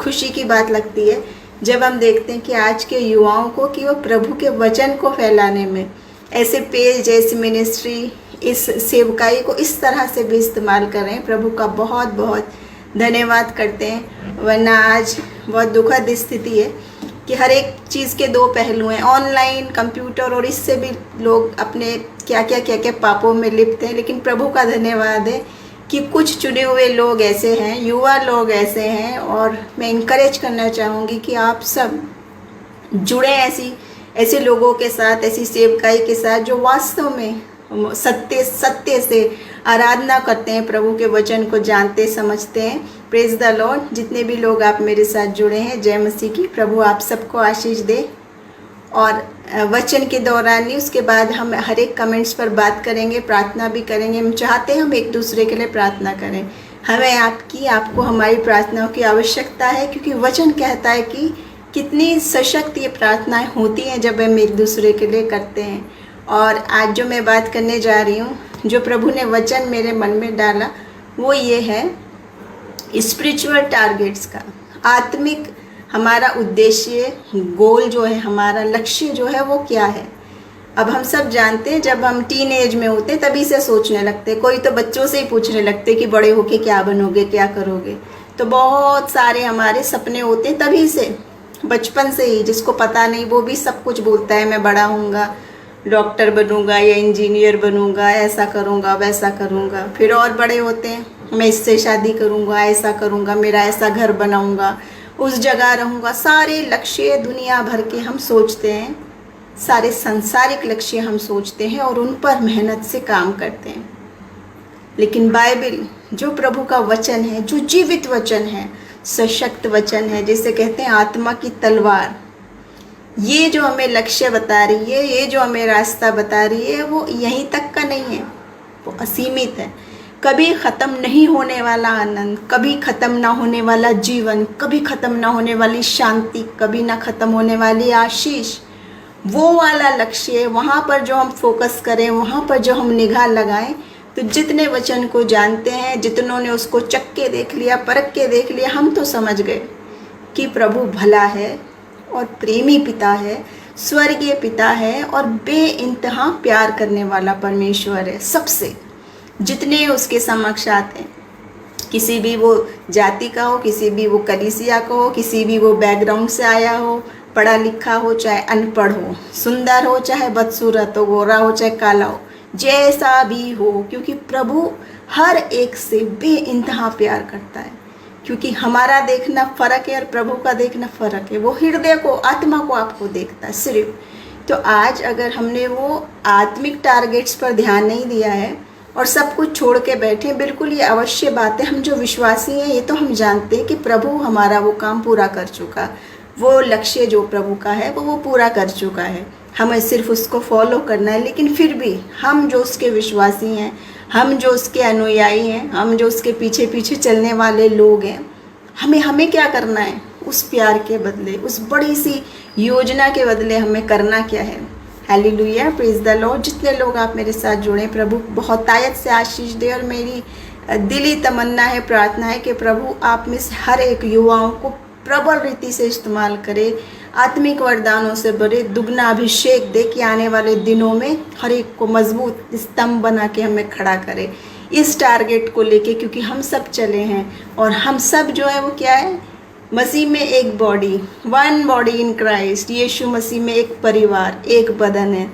खुशी की बात लगती है जब हम देखते हैं कि आज के युवाओं को कि वो प्रभु के वचन को फैलाने में ऐसे पेज, ऐसी मिनिस्ट्री, इस सेवकाई को इस तरह से भी इस्तेमाल कर रहे हैं। प्रभु का बहुत बहुत धन्यवाद करते हैं। वरना आज बहुत दुखद स्थिति है कि हर एक चीज़ के दो पहलू हैं, ऑनलाइन, कंप्यूटर, और इससे भी लोग अपने क्या क्या पापों में लिप्त हैं। लेकिन प्रभु का धन्यवाद है कि कुछ चुने हुए लोग ऐसे हैं, युवा लोग ऐसे हैं, और मैं इंकरेज करना चाहूँगी कि आप सब जुड़े ऐसे लोगों के साथ, ऐसी सेवकाई के साथ जो वास्तव में सत्य से आराधना करते हैं, प्रभु के वचन को जानते समझते हैं। Praise the Lord. जितने भी लोग आप मेरे साथ जुड़े हैं, जय मसीह की। प्रभु आप सबको आशीष दे। और वचन के दौरान नहीं, उसके बाद हम हर एक कमेंट्स पर बात करेंगे, प्रार्थना भी करेंगे। हम चाहते हैं हम एक दूसरे के लिए प्रार्थना करें। हमें आपको हमारी प्रार्थनाओं की आवश्यकता है, क्योंकि वचन कहता है कि कितनी सशक्त ये प्रार्थनाएं होती हैं जब हम एक दूसरे के लिए करते हैं। और आज जो मैं बात करने जा रही हूँ, जो प्रभु ने वचन मेरे मन में डाला, वो ये है स्पिरिचुअल टारगेट्स का। आत्मिक हमारा उद्देश्य, गोल जो है, हमारा लक्ष्य जो है वो क्या है। अब हम सब जानते हैं जब हम टीन एज में होते तभी से सोचने लगते। कोई तो बच्चों से ही पूछने लगते कि बड़े होके क्या बनोगे, क्या करोगे। तो बहुत सारे हमारे सपने होते तभी से, बचपन से ही। जिसको पता नहीं वो भी सब कुछ बोलता है, मैं बड़ा होऊंगा, डॉक्टर बनूंगा या इंजीनियर बनूंगा, ऐसा करूंगा, वैसा करूंगा। फिर और बड़े होते हैं, मैं इससे शादी करूंगा, ऐसा करूंगा, मेरा ऐसा घर बनाऊंगा, उस जगह रहूंगा। सारे लक्ष्य दुनिया भर के हम सोचते हैं, सारे संसारिक लक्ष्य हम सोचते हैं और उन पर मेहनत से काम करते हैं। लेकिन बाइबल जो प्रभु का वचन है, जो जीवित वचन है, सशक्त वचन है, जिसे कहते हैं आत्मा की तलवार, ये जो हमें लक्ष्य बता रही है, ये जो हमें रास्ता बता रही है, वो यहीं तक का नहीं है, वो असीमित है। कभी ख़त्म नहीं होने वाला आनंद, कभी ख़त्म ना होने वाला जीवन, कभी ख़त्म ना होने वाली शांति, कभी ना ख़त्म होने वाली आशीष, वो वाला लक्ष्य, वहाँ पर जो हम फोकस करें, वहाँ पर जो हम निगाह लगाएं, तो जितने वचन को जानते हैं, जितनों ने उसको चख के देख लिया, परख के देख लिया, हम तो समझ गए कि प्रभु भला है और प्रेमी पिता है, स्वर्गीय पिता है और बेइंतहा प्यार करने वाला परमेश्वर है सबसे। जितने उसके समक्ष आते हैं, किसी भी वो जाति का हो, किसी भी वो कलीसिया का हो, किसी भी वो बैकग्राउंड से आया हो, पढ़ा लिखा हो चाहे अनपढ़ हो, सुंदर हो चाहे बदसूरत हो, गोरा हो चाहे काला हो, जैसा भी हो, क्योंकि प्रभु हर एक से बेइंतहा प्यार करता है। क्योंकि हमारा देखना फ़र्क है और प्रभु का देखना फ़र्क है। वो हृदय को, आत्मा को आपको देखता है सिर्फ। तो आज अगर हमने वो आत्मिक टारगेट्स पर ध्यान नहीं दिया है और सब कुछ छोड़ के बैठे, बिल्कुल ये अवश्य बात है। हम जो विश्वासी हैं, ये तो हम जानते हैं कि प्रभु हमारा वो काम पूरा कर चुका, वो लक्ष्य जो प्रभु का है वो पूरा कर चुका है। हमें सिर्फ उसको फॉलो करना है। लेकिन फिर भी हम जो उसके विश्वासी हैं, हम जो उसके अनुयायी हैं, हम जो उसके पीछे पीछे चलने वाले लोग हैं, हमें क्या करना है? उस प्यार के बदले, उस बड़ी सी योजना के बदले हमें करना क्या है? Hallelujah, praise the Lord. जितने लोग आप मेरे साथ जुड़े, प्रभु बहुत आयत से आशीष दे। और मेरी दिली तमन्ना है, प्रार्थना है कि प्रभु आप में से हर एक युवाओं को प्रबल रीति से इस्तेमाल करे, आत्मिक वरदानों से भरे, दुगना अभिषेक दे कि आने वाले दिनों में हर एक को मजबूत स्तंभ बना के हमें खड़ा करे इस टारगेट को लेके। क्योंकि हम सब चले हैं और हम सब जो है वो क्या है? मसीह में एक body, one body in Christ. Yeshu Masih में एक परिवार, एक बदन है।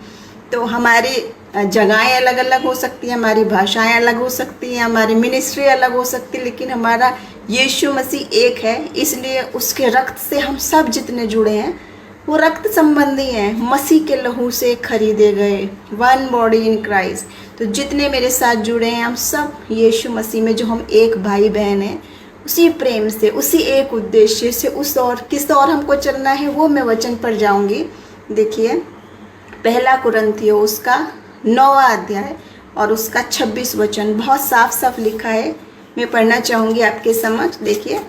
तो हमारी जगहें अलग अलग हो सकती हैं, हमारी भाषाएं अलग हो सकती हैं, हमारी मिनिस्ट्री अलग हो सकती है, लेकिन हमारा यीशु मसीह एक है। इसलिए उसके रक्त से हम सब जितने जुड़े हैं वो रक्त संबंधी हैं, मसीह के लहू से खरीदे गए, वन बॉडी इन क्राइस्ट। तो जितने मेरे साथ जुड़े हैं, हम सब यीशु मसीह में जो हम एक भाई बहन हैं, उसी प्रेम से, उसी एक उद्देश्य से, उस और किस और हमको चलना है वो मैं वचन पर जाऊंगी। देखिए, पहला कुरिन्थियों उसका 9वां अध्याय और उसका 26 वचन बहुत साफ साफ लिखा है। मैं पढ़ना चाहूँगी आपके समक्ष। देखिए,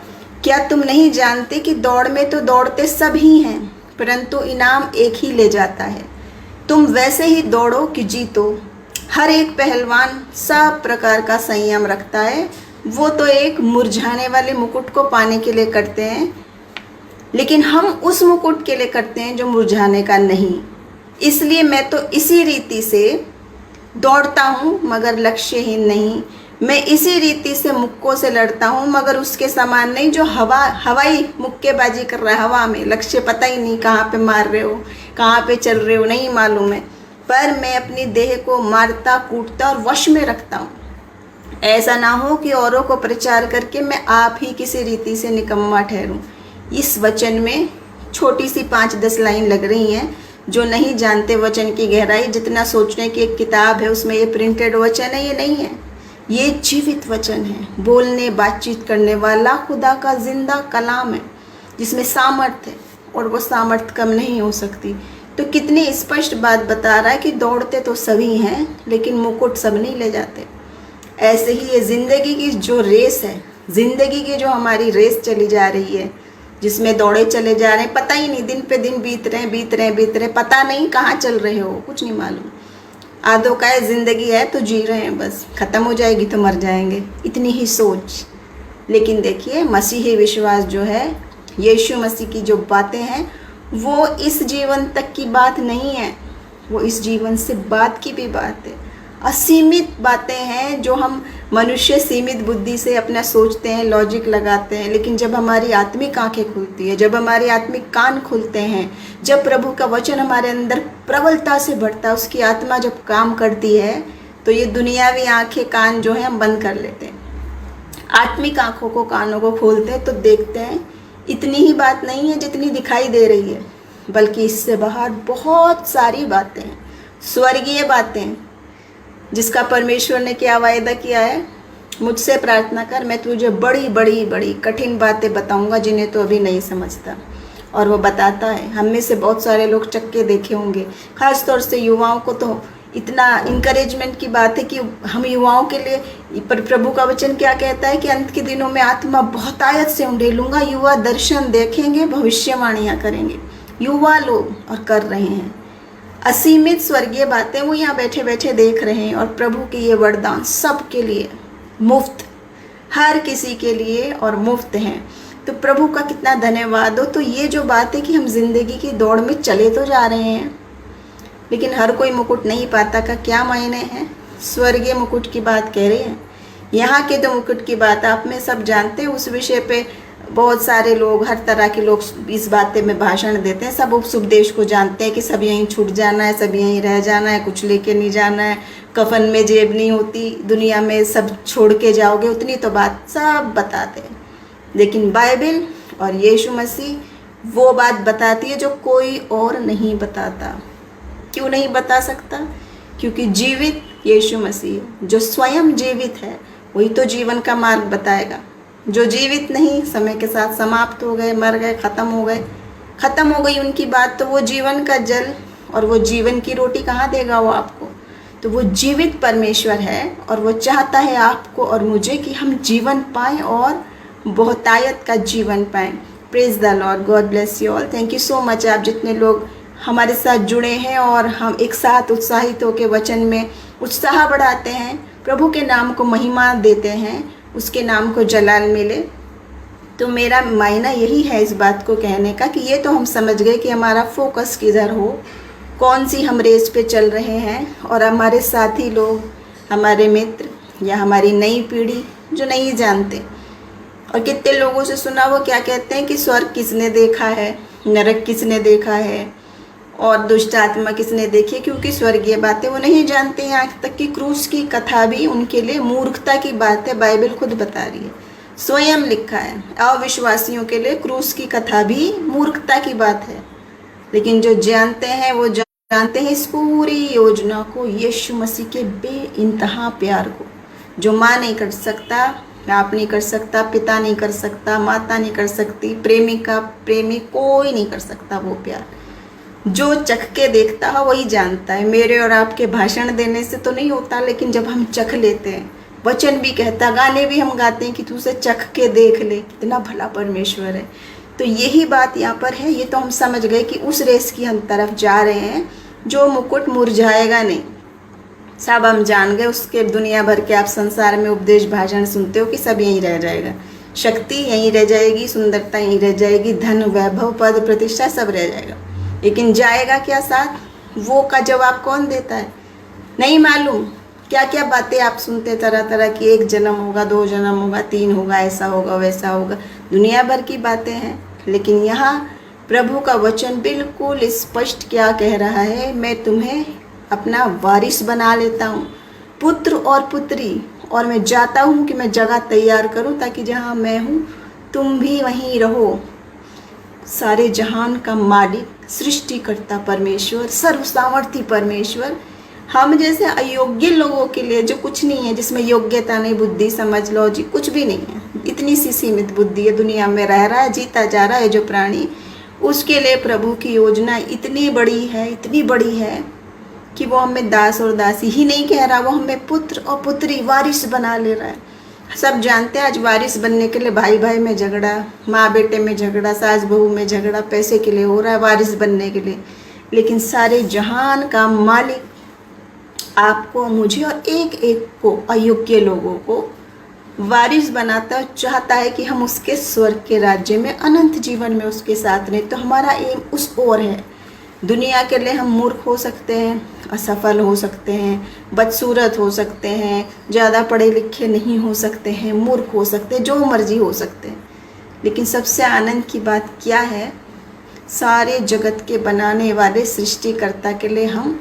क्या तुम नहीं जानते कि दौड़ में तो दौड़ते सब ही हैं, परंतु इनाम एक ही ले जाता है। तुम वैसे ही दौड़ो कि जीतो। हर एक पहलवान सब प्रकार का संयम रखता है। वो तो एक मुरझाने वाले मुकुट को पाने के लिए करते हैं, लेकिन हम उस मुकुट के लिए करते हैं जो मुरझाने का नहीं। इसलिए मैं तो इसी रीति से दौड़ता हूँ मगर लक्ष्यहीन नहीं। मैं इसी रीति से मुक्कों से लड़ता हूँ मगर उसके समान नहीं जो हवाई मुक्केबाजी कर रहा है हवा में, लक्ष्य पता ही नहीं कहाँ पे मार रहे हो, कहाँ पे चल रहे हो, नहीं मालूम है। पर मैं अपनी देह को मारता कूटता और वश में रखता हूँ। ऐसा ना हो कि औरों को प्रचार करके मैं आप ही किसी रीति से निकम्मा ठहरूं। इस वचन में छोटी सी 5-10 लाइन लग रही हैं। जो नहीं जानते वचन की गहराई, जितना सोचने की एक किताब है उसमें ये प्रिंटेड वचन है, ये नहीं है, ये जीवित वचन है। बोलने बातचीत करने वाला खुदा का जिंदा कलाम है जिसमें सामर्थ्य है और वो सामर्थ्य कम नहीं हो सकती। तो कितनी स्पष्ट बात बता रहा है कि दौड़ते तो सभी हैं लेकिन मुकुट सब नहीं ले जाते। ऐसे ही ये ज़िंदगी की जो रेस है, ज़िंदगी की जो हमारी रेस चली जा रही है, जिसमें दौड़े चले जा रहे हैं, पता ही नहीं, दिन पे दिन बीत रहे, पता नहीं कहाँ चल रहे हो, कुछ नहीं मालूम। आधो का ज़िंदगी है तो जी रहे हैं, बस ख़त्म हो जाएगी तो मर जाएंगे, इतनी ही सोच। लेकिन देखिए मसीही विश्वास जो है, यीशु मसीह की जो बातें हैं वो इस जीवन तक की बात नहीं है, वो इस जीवन से बाद की भी बात है। असीमित बातें हैं जो हम मनुष्य सीमित बुद्धि से अपना सोचते हैं, लॉजिक लगाते हैं। लेकिन जब हमारी आत्मिक आंखें खुलती है, जब हमारे आत्मिक कान खुलते हैं, जब प्रभु का वचन हमारे अंदर प्रबलता से बढ़ता है, उसकी आत्मा जब काम करती है, तो ये दुनियावी आंखें कान जो है हम बंद कर लेते हैं। आत्मिक आंखों को, कानों को खोलते हैं तो देखते हैं इतनी ही बात नहीं है जितनी दिखाई दे रही है, बल्कि इससे बाहर बहुत सारी बातें हैं, स्वर्गीय बातें, जिसका परमेश्वर ने क्या वायदा किया है, मुझसे प्रार्थना कर, मैं तुझे बड़ी बड़ी बड़ी कठिन बातें बताऊंगा जिन्हें तो अभी नहीं समझता। और वो बताता है। हम में से बहुत सारे लोग चक्के देखे होंगे, खास तौर से युवाओं को तो इतना इंकरेजमेंट की बात है कि हम युवाओं के लिए, पर प्रभु का वचन क्या कहता है कि अंत के दिनों में आत्मा बहुत आयत से उंडेलूंगा, युवा दर्शन देखेंगे, भविष्यवाणियाँ करेंगे। युवा लोग और कर रहे हैं असीमित स्वर्गीय बातें, वो यहाँ बैठे बैठे देख रहे हैं। और प्रभु के ये वरदान सबके लिए मुफ्त, हर किसी के लिए और मुफ्त हैं। तो प्रभु का कितना धन्यवाद हो। तो ये जो बात है कि हम जिंदगी की दौड़ में चले तो जा रहे हैं, लेकिन हर कोई मुकुट नहीं पाता का क्या मायने हैं। स्वर्गीय मुकुट की बात कह रहे हैं। यहाँ के तो मुकुट की बात आप में सब जानते हैं। उस विषय पे बहुत सारे लोग, हर तरह के लोग इस बातें में भाषण देते हैं। सब उस उपदेश को जानते हैं कि सब यहीं छूट जाना है, सब यहीं रह जाना है, कुछ लेके नहीं जाना है, कफन में जेब नहीं होती, दुनिया में सब छोड़ के जाओगे, उतनी तो बात सब बताते हैं। लेकिन बाइबल और यीशु मसीह वो बात बताती है जो कोई और नहीं बताता। क्यों नहीं बता सकता? क्योंकि जीवित यीशु मसीह जो स्वयं जीवित है वही तो जीवन का मार्ग बताएगा। जो जीवित नहीं, समय के साथ समाप्त हो गए, मर गए, ख़त्म हो गई उनकी बात, तो वो जीवन का जल और वो जीवन की रोटी कहाँ देगा वो आपको? तो वो जीवित परमेश्वर है और वो चाहता है आपको और मुझे कि हम जीवन पाएं और बहुतायत का जीवन पाएं। Praise the Lord, God bless you all. Thank you so much आप जितने लोग हमारे साथ जुड़े हैं और हम एक साथ उत्साहित होकर वचन में उत्साह बढ़ाते हैं, प्रभु के नाम को महिमा देते हैं, उसके नाम को जलाल मिले। तो मेरा मायना यही है इस बात को कहने का कि ये तो हम समझ गए कि हमारा फोकस किधर हो, कौन सी हम रेस पे चल रहे हैं। और हमारे साथी लोग, हमारे मित्र या हमारी नई पीढ़ी जो नहीं जानते, और कितने लोगों से सुना वो क्या कहते हैं कि स्वर्ग किसने देखा है, नरक किसने देखा है और दुष्ट आत्मा किसने देखी, क्योंकि स्वर्गीय बातें वो नहीं जानते हैं। आज तक की क्रूस की कथा भी उनके लिए मूर्खता की बात है। बाइबल खुद बता रही है, स्वयं लिखा है, अविश्वासियों के लिए क्रूस की कथा भी मूर्खता की बात है। लेकिन जो जानते हैं वो जानते हैं इस पूरी योजना को, यीशु मसीह के बेइंतहा प्यार को, जो माँ नहीं कर सकता, बाप नहीं कर सकता, पिता नहीं कर सकता, माता नहीं कर सकती, प्रेमिका प्रेमी कोई नहीं कर सकता। वो प्यार जो चख के देखता है वही जानता है। मेरे और आपके भाषण देने से तो नहीं होता, लेकिन जब हम चख लेते हैं, वचन भी कहता, गाने भी हम गाते हैं कि तू उसे चख के देख ले, कितना भला परमेश्वर है। तो यही बात यहाँ पर है। ये तो हम समझ गए कि उस रेस की हम तरफ जा रहे हैं जो मुकुट मुरझाएगा नहीं। सब हम जान गए। उसके दुनिया भर के आप संसार में उपदेश भाषण सुनते हो कि सब यहीं रह जाएगा, शक्ति यहीं रह जाएगी, सुंदरता यहीं रह जाएगी, धन वैभव पद प्रतिष्ठा सब रह जाएगा, लेकिन जाएगा क्या साथ, वो का जवाब कौन देता है नहीं मालूम। क्या क्या बातें आप सुनते तरह तरह की, 1 जन्म होगा, 2 जन्म होगा, 3 होगा, ऐसा होगा वैसा होगा, दुनिया भर की बातें हैं। लेकिन यहाँ प्रभु का वचन बिल्कुल स्पष्ट क्या कह रहा है, मैं तुम्हें अपना वारिस बना लेता हूँ, पुत्र और पुत्री, और मैं जाता हूँ कि मैं जगह तैयार करूँ ताकि जहाँ मैं हूँ तुम भी वहीं रहो। सारे जहान का मालिक, सृष्टिकर्ता परमेश्वर, सर्वसामर्थी परमेश्वर, हम जैसे अयोग्य लोगों के लिए, जो कुछ नहीं है, जिसमें योग्यता नहीं, बुद्धि समझ लो जी कुछ भी नहीं है, इतनी सी सीमित बुद्धि है, दुनिया में रह रहा है, जीता जा रहा है जो प्राणी, उसके लिए प्रभु की योजना इतनी बड़ी है, इतनी बड़ी है कि वो हमें दास और दासी ही नहीं कह रहा, वो हमें पुत्र और पुत्री वारिस बना ले रहा है। सब जानते हैं आज वारिस बनने के लिए भाई भाई में झगड़ा, माँ बेटे में झगड़ा, सास बहू में झगड़ा, पैसे के लिए हो रहा है वारिस बनने के लिए। लेकिन सारे जहान का मालिक आपको, मुझे और एक एक को, अयोग्य लोगों को वारिस बनाता चाहता है कि हम उसके स्वर्ग के राज्य में, अनंत जीवन में उसके साथ रहें। तो हमारा एम उस ओर है। दुनिया के लिए हम मूर्ख हो सकते हैं, असफल हो सकते हैं, बदसूरत हो सकते हैं, ज़्यादा पढ़े लिखे नहीं हो सकते हैं, मूर्ख हो सकते हैं, जो मर्जी हो सकते हैं, लेकिन सबसे आनंद की बात क्या है, सारे जगत के बनाने वाले सृष्टिकर्ता के लिए हम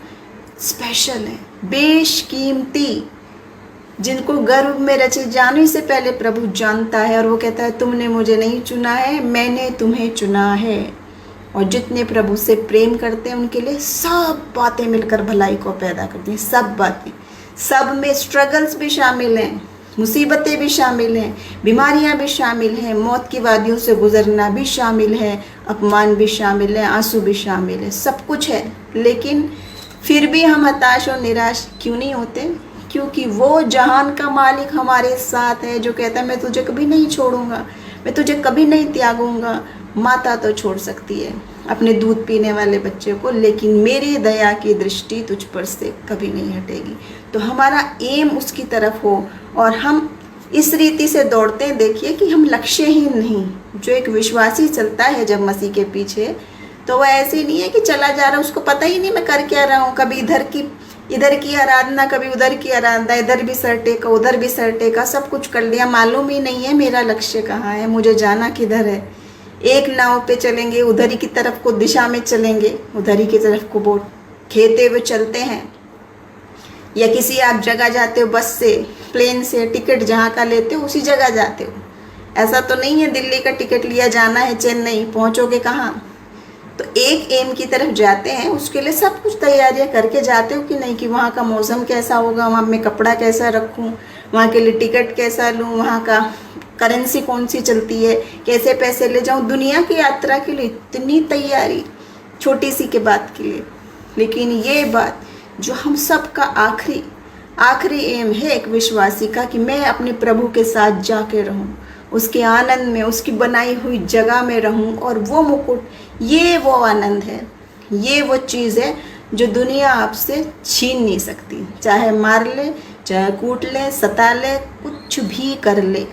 स्पेशल हैं, बेशकीमती, जिनको गर्भ में रचे जाने से पहले प्रभु जानता है, और वो कहता है तुमने मुझे नहीं चुना है, मैंने तुम्हें चुना है। और जितने प्रभु से प्रेम करते हैं उनके लिए सब बातें मिलकर भलाई को पैदा करती हैं, सब बातें, सब में स्ट्रगल्स भी शामिल हैं, मुसीबतें भी शामिल हैं, बीमारियां भी शामिल हैं, मौत की वादियों से गुजरना भी शामिल है, अपमान भी शामिल है, आंसू भी शामिल है, सब कुछ है। लेकिन फिर भी हम हताश और निराश क्यों नहीं होते? क्योंकि वो जहान का मालिक हमारे साथ है, जो कहता है मैं तुझे कभी नहीं छोड़ूंगा, मैं तुझे कभी नहीं त्यागूंगा। माता तो छोड़ सकती है अपने दूध पीने वाले बच्चे को, लेकिन मेरी दया की दृष्टि तुझ पर से कभी नहीं हटेगी। तो हमारा एम उसकी तरफ हो, और हम इस रीति से दौड़ते हैं। देखिए कि हम लक्ष्यहीन नहीं। जो एक विश्वासी चलता है जब मसीह के पीछे, तो वह ऐसे नहीं है कि चला जा रहा, उसको पता ही नहीं मैं कर क्या रहा हूँ, कभी इधर की आराधना, कभी उधर की आराधना, इधर भी सर टेका, उधर भी सर टेका, सब कुछ कर लिया, मालूम ही नहीं है मेरा लक्ष्य कहाँ है, मुझे जाना किधर है। एक नाव पे चलेंगे, उधर ही की तरफ को दिशा में चलेंगे, उधर ही की तरफ को बोट खेते हुए चलते हैं, या किसी आप जगह जाते हो बस से, प्लेन से, टिकट जहाँ का लेते हो उसी जगह जाते हो। ऐसा तो नहीं है दिल्ली का टिकट लिया, जाना है चेन्नई, पहुँचोगे कहाँ? तो एक एम की तरफ जाते हैं, उसके लिए सब कुछ तैयारियां करके जाते हो कि नहीं, कि वहाँ का मौसम कैसा होगा, वहाँ मैं कपड़ा कैसा रखूँ, वहाँ के लिए टिकट कैसा लूँ, वहाँ का करेंसी कौन सी चलती है, कैसे पैसे ले जाऊँ। दुनिया की यात्रा के लिए इतनी तैयारी छोटी सी के बात के लिए। लेकिन ये बात जो हम सब का आखिरी एम है एक विश्वासी का, कि मैं अपने प्रभु के साथ जाके रहूँ, उसके आनंद में, उसकी बनाई हुई जगह में रहूं। और वो मुकुट, ये वो आनंद है, ये वो चीज़ है जो दुनिया आपसे छीन नहीं सकती। चाहे मार ले, चाहे कूट ले, सता ले, कुछ भी कर ले,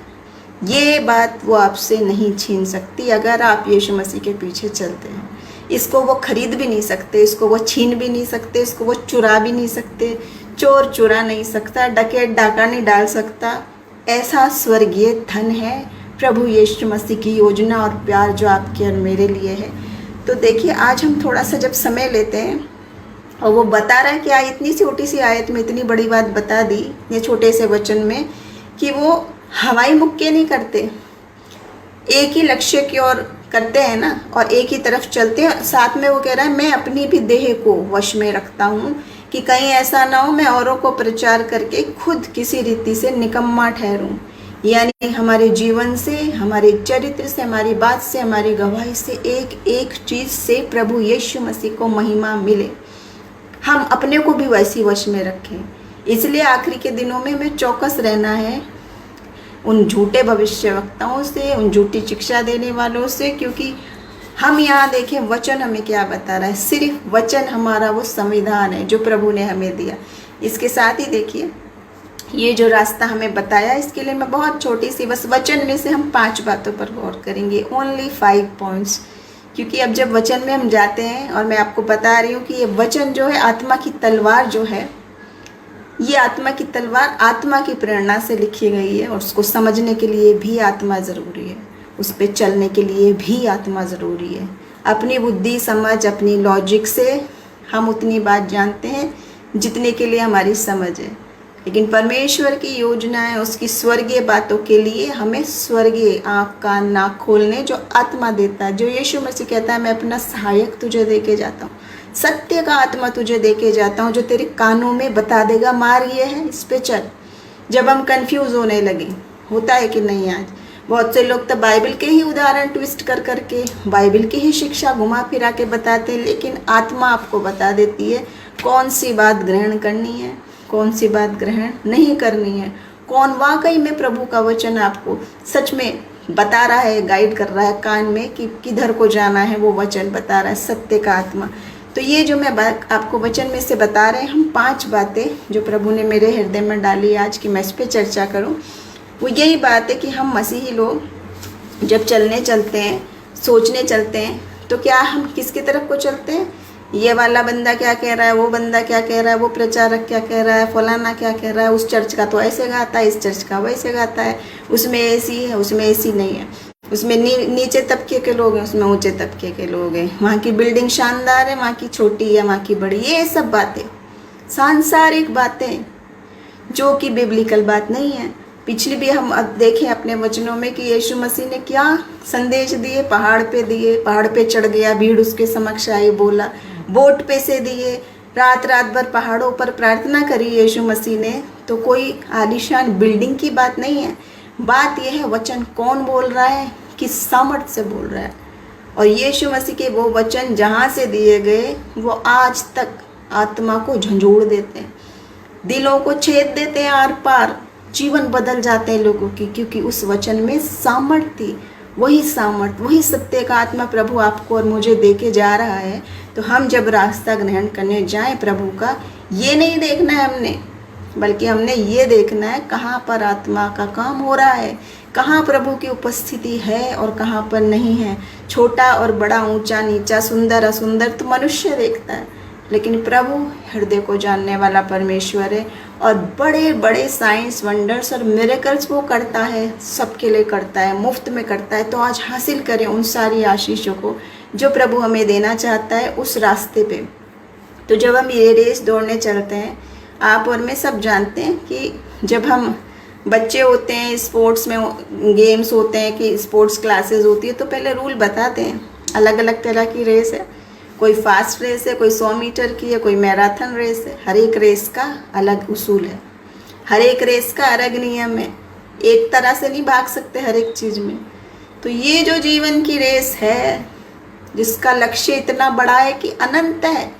ये बात वो आपसे नहीं छीन सकती अगर आप यीशु मसीह के पीछे चलते हैं। इसको वो खरीद भी नहीं सकते, इसको वो छीन भी नहीं सकते, इसको वो चुरा भी नहीं सकते, चोर चुरा नहीं सकता, डकैत डाका नहीं डाल सकता। ऐसा स्वर्गीय धन है प्रभु यीशु मसीह की योजना और प्यार जो आपके और मेरे लिए है। तो देखिए, आज हम थोड़ा सा जब समय लेते हैं, और वो बता रहा है कि इतनी सी छोटी सी आयत में इतनी बड़ी बात बता दी, ये छोटे से वचन में, कि वो हवाई मुक्के नहीं करते, एक ही लक्ष्य की ओर करते हैं ना, और एक ही तरफ चलते हैं। साथ में वो कह रहा है मैं अपनी भी देह को वश में रखता हूँ, कि कहीं ऐसा ना हो मैं औरों को प्रचार करके खुद किसी रीति से निकम्मा ठहरूं। यानी हमारे जीवन से, हमारे चरित्र से, हमारी बात से, हमारी गवाही से, एक एक चीज़ से प्रभु यीशु मसीह को महिमा मिले। हम अपने को भी वैसी वश में रखें। इसलिए आखिरी के दिनों में हमें चौकस रहना है उन झूठे भविष्यवक्ताओं से, उन झूठी शिक्षा देने वालों से, क्योंकि हम यहाँ देखें वचन हमें क्या बता रहा है। सिर्फ वचन हमारा वो संविधान है जो प्रभु ने हमें दिया। इसके साथ ही देखिए ये जो रास्ता हमें बताया, इसके लिए मैं बहुत छोटी सी बस वचन में से हम 5 बातों पर गौर करेंगे, ओनली 5 पॉइंट्स। क्योंकि अब जब वचन में हम जाते हैं, और मैं आपको बता रही हूँ कि ये वचन जो है आत्मा की तलवार जो है, ये आत्मा की तलवार आत्मा की प्रेरणा से लिखी गई है, और उसको समझने के लिए भी आत्मा ज़रूरी है, उस पर चलने के लिए भी आत्मा ज़रूरी है। अपनी बुद्धि समझ, अपनी लॉजिक से हम उतनी बात जानते हैं जितने के लिए हमारी समझ है, लेकिन परमेश्वर की योजना है, उसकी स्वर्गीय बातों के लिए हमें स्वर्गीय आँख कान नाक खोलने जो आत्मा देता है। जो यीशु मसीह कहता है, मैं अपना सहायक तुझे दे के जाता हूँ, सत्य का आत्मा तुझे दे के जाता हूँ, जो तेरे कानों में बता देगा मार्ग ये है, इस पे चल। जब हम कंफ्यूज होने लगे, होता है कि नहीं, आज बहुत से लोग तो बाइबल के ही उदाहरण ट्विस्ट कर करके बाइबल की ही शिक्षा घुमा फिरा के बताते हैं, लेकिन आत्मा आपको बता देती है कौन सी बात ग्रहण करनी है, कौन सी बात ग्रहण नहीं करनी है, कौन वाकई में प्रभु का वचन आपको सच में बता रहा है, गाइड कर रहा है कान में कि किधर को जाना है, वो वचन बता रहा है, सत्य का आत्मा। तो ये जो मैं आपको वचन में से बता रहे हैं हम 5 बातें जो प्रभु ने मेरे हृदय में डाली आज की मैं इस पर चर्चा करूं, वो यही बात है कि हम मसीही लोग जब चलने चलते हैं, सोचने चलते हैं, तो क्या हम किसकी तरफ को चलते हैं, ये वाला बंदा क्या कह रहा है, वो बंदा क्या कह रहा है, वो प्रचारक क्या कह रहा है, फलाना क्या कह रहा है, उस चर्च का तो ऐसे गाता है, इस चर्च का वैसे गाता है, उसमें ऐसी है, उसमें ऐसी नहीं है, उसमें नीचे तबके के लोग हैं, उसमें ऊंचे तबके के लोग हैं, वहाँ की बिल्डिंग शानदार है, वहाँ की छोटी है, वहाँ की बड़ी, ये सब बातें सांसारिक बातें जो कि बिब्लिकल बात नहीं है। पिछली भी हम अब देखें अपने वचनों में कि यीशु मसीह ने क्या संदेश दिए, पहाड़ पे दिए, पहाड़ पे चढ़ गया, भीड़ उसके समक्ष आई, बोला, बोट पे से दिए, रात भर पहाड़ों पर प्रार्थना करी यीशु मसीह ने। तो कोई आलीशान बिल्डिंग की बात नहीं है, बात यह है वचन कौन बोल रहा है, किस सामर्थ्य से बोल रहा है। और यीशु मसीह के वो वचन जहाँ से दिए गए वो आज तक आत्मा को झंझोड़ देते हैं, दिलों को छेद देते हैं आर पार, जीवन बदल जाते हैं लोगों की, क्योंकि उस वचन में सामर्थ्य थी। वही सामर्थ्य, वही सत्य का आत्मा प्रभु आपको और मुझे दे के जा रहा है। तो हम जब रास्ता ग्रहण करने जाएं प्रभु का, ये नहीं देखना है हमने, बल्कि हमने ये देखना है कहाँ पर आत्मा का काम हो रहा है, कहाँ प्रभु की उपस्थिति है और कहाँ पर नहीं है। छोटा और बड़ा, ऊंचा नीचा, सुंदर असुंदर तो मनुष्य देखता है, लेकिन प्रभु हृदय को जानने वाला परमेश्वर है, और बड़े बड़े साइंस वंडर्स और मिरेकल्स वो करता है, सबके लिए करता है, मुफ्त में करता है। तो आज हासिल करें उन सारी आशीषों को जो प्रभु हमें देना चाहता है उस रास्ते पे। तो जब हम ये रेस दौड़ने चलते हैं, आप और मैं सब जानते हैं कि जब हम बच्चे होते हैं, स्पोर्ट्स में गेम्स होते हैं, कि स्पोर्ट्स क्लासेस होती है, तो पहले रूल बताते हैं, अलग अलग तरह की रेस है, कोई फास्ट रेस है, कोई 100 मीटर की है, कोई मैराथन रेस है। हर एक रेस का अलग उसूल है, हर एक रेस का अलग नियम है, एक तरह से नहीं भाग सकते हर एक चीज़ में। तो ये जो जीवन की रेस है, जिसका लक्ष्य इतना बड़ा है कि अनंत है,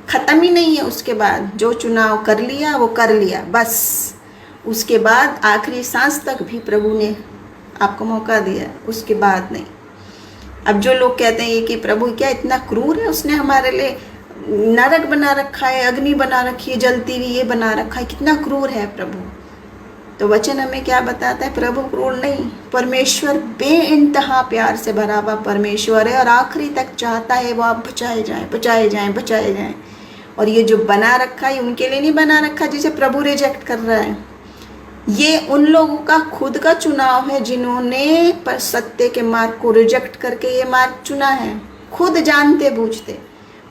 ख़त्म ही नहीं है। उसके बाद जो चुनाव कर लिया वो कर लिया, बस उसके बाद आखिरी सांस तक भी प्रभु ने आपको मौका दिया, उसके बाद नहीं। अब जो लोग कहते हैं कि प्रभु क्या इतना क्रूर है, उसने हमारे लिए नरक बना रखा है, अग्नि बना रखी है जलती हुई, ये बना रखा है, कितना क्रूर है प्रभु। तो वचन हमें क्या बताता है, प्रभु क्रूर नहीं, परमेश्वर बेइंतहा प्यार से भरा हुआ परमेश्वर है, और आखिरी तक चाहता है वो आप बचाए जाएं, बचाए जाएं, बचाए जाएं। और ये जो बना रखा है उनके लिए नहीं बना रखा जिसे प्रभु रिजेक्ट कर रहा है, ये उन लोगों का खुद का चुनाव है जिन्होंने पर सत्य के मार्ग को रिजेक्ट करके ये मार्ग चुना है, खुद जानते बूझते।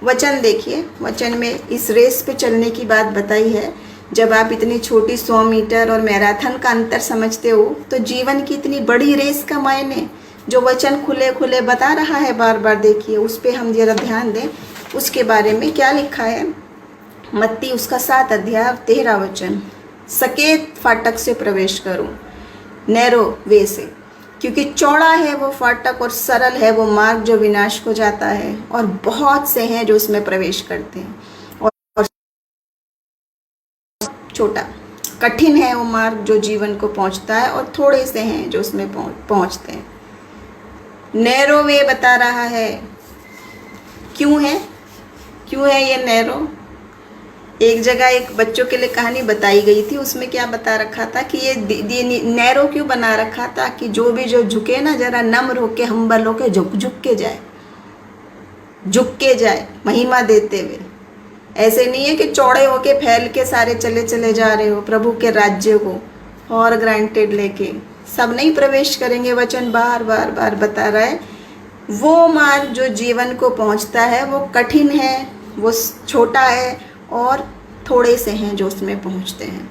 वचन देखिए, वचन में इस रेस पे चलने की बात बताई है। जब आप इतनी छोटी 100 मीटर और मैराथन का अंतर समझते हो, तो जीवन की इतनी बड़ी रेस का मायने जो वचन खुले खुले बता रहा है, बार बार देखिए, उस पर हम जरा ध्यान दें, उसके बारे में क्या लिखा है। मत्ती उसका 7 अध्याय 13 वचन, सकेत फाटक से प्रवेश करूं, नैरो वे से, क्योंकि चौड़ा है वो फाटक और सरल है वो मार्ग जो विनाश को जाता है, और बहुत से हैं जो उसमें प्रवेश करते हैं, और छोटा कठिन है वो मार्ग जो जीवन को पहुंचता है, और थोड़े से हैं जो उसमें पहुंचते हैं। नैरो वे बता रहा है, क्यों है ये नैरो? एक जगह एक बच्चों के लिए कहानी बताई गई थी, उसमें क्या बता रखा था कि ये नैरो क्यों बना रखा था कि जो झुके ना जरा नम्र होके हम्बल होके झुक के जाए महिमा देते हुए। ऐसे नहीं है कि चौड़े होके फैल के सारे चले जा रहे हो प्रभु के राज्य को और ग्रांटेड लेके। सब नहीं प्रवेश करेंगे, वचन बार बार बता रहा है। वो मार्ग जो जीवन को पहुंचता है वो कठिन है, वो छोटा है और थोड़े से हैं जो उसमें पहुंचते हैं।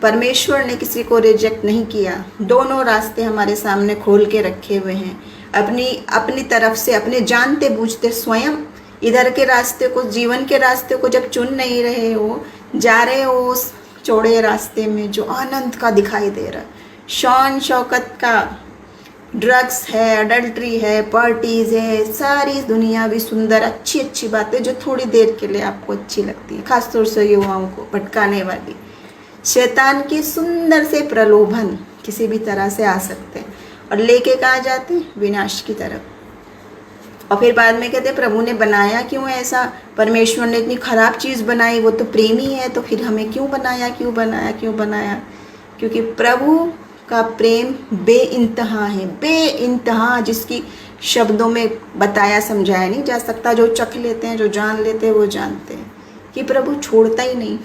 परमेश्वर ने किसी को रिजेक्ट नहीं किया, दोनों रास्ते हमारे सामने खोल के रखे हुए हैं। अपनी तरफ से अपने जानते बूझते स्वयं इधर के रास्ते को, जीवन के रास्ते को जब चुन नहीं रहे हो, जा रहे हो उस चौड़े रास्ते में जो आनंद का दिखाई दे रहा है, शान शौकत का, ड्रग्स है, अडल्ट्री है, पार्टीज है, सारी दुनिया भी सुंदर अच्छी बातें जो थोड़ी देर के लिए आपको अच्छी लगती है, खासतौर से युवाओं को भटकाने वाली शैतान की सुंदर से प्रलोभन किसी भी तरह से आ सकते हैं और लेके कहाँ जाते हैं, विनाश की तरफ। और फिर बाद में कहते प्रभु ने बनाया क्यों ऐसा, परमेश्वर ने इतनी खराब चीज़ बनाई, वो तो प्रेमी है, तो फिर हमें क्यों बनाया। क्योंकि प्रभु का प्रेम बेइंतहा है, बेइंतहा, जिसकी शब्दों में बताया समझाया नहीं जा सकता। जो चख लेते हैं, जो जान लेते हैं, वो जानते हैं कि प्रभु छोड़ता ही नहीं,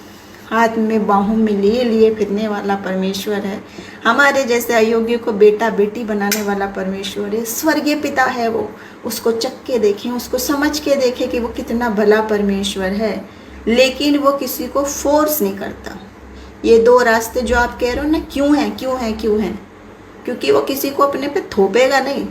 हाथ में बाहों में लिए फिरने वाला परमेश्वर है। हमारे जैसे अयोग्य को बेटा बेटी बनाने वाला परमेश्वर है, स्वर्गीय पिता है वो। उसको चख के देखें, उसको समझ के देखें कि वो कितना भला परमेश्वर है, लेकिन वो किसी को फोर्स नहीं करता। ये दो रास्ते जो आप कह रहे हो ना, क्यों हैं, क्योंकि वो किसी को अपने पे थोपेगा नहीं।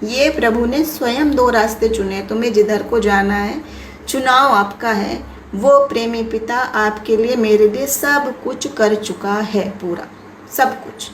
ये प्रभु ने स्वयं दो रास्ते चुने, तुम्हें जिधर को जाना है, चुनाव आपका है। वो प्रेमी पिता आपके लिए, मेरे लिए सब कुछ कर चुका है, पूरा सब कुछ।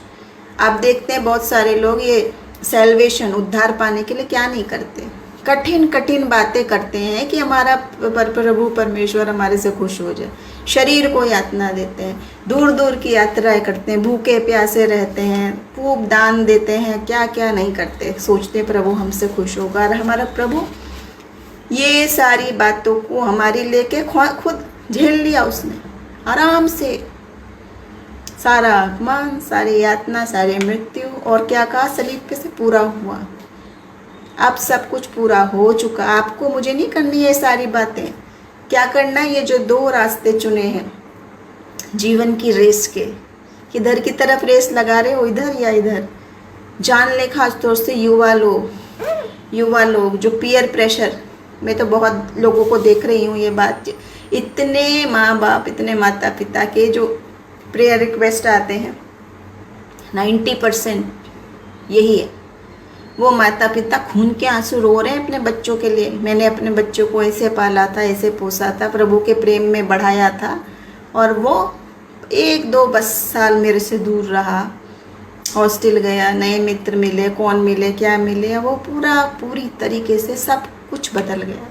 आप देखते हैं बहुत सारे लोग ये सैल्वेशन, उद्धार पाने के लिए क्या नहीं करते, कठिन बातें करते हैं कि हमारा प्रभु परमेश्वर हमारे से खुश हो जाए। शरीर को यातना देते हैं, दूर की यात्राएं करते हैं, भूखे प्यासे रहते हैं, खूब दान देते हैं, क्या नहीं करते, सोचते प्रभु हमसे खुश होगा। और हमारा प्रभु ये सारी बातों को हमारी लेके खुद झेल लिया उसने आराम से, सारा अपमान, सारी यातना, सारी मृत्यु, और क्या कहा, सलीब पे से पूरा हुआ। अब सब कुछ पूरा हो चुका, आपको मुझे नहीं करनी है सारी बातें। क्या करना है, ये जो दो रास्ते चुने हैं जीवन की रेस के, किधर की तरफ रेस लगा रहे हो, इधर या इधर। जान ले खास तौर से युवा लोग जो पीयर प्रेशर में, तो बहुत लोगों को देख रही हूँ ये बात, इतने माँ बाप, इतने माता पिता के जो प्रेयर रिक्वेस्ट आते हैं, 90% यही है। वो माता पिता खून के आंसू रो रहे हैं अपने बच्चों के लिए। मैंने अपने बच्चों को ऐसे पाला था, ऐसे पोसा था, प्रभु के प्रेम में बढ़ाया था, और वो 1-2 बस साल मेरे से दूर रहा, हॉस्टल गया, नए मित्र मिले, कौन मिले, क्या मिले, वो पूरी तरीके से सब कुछ बदल गया।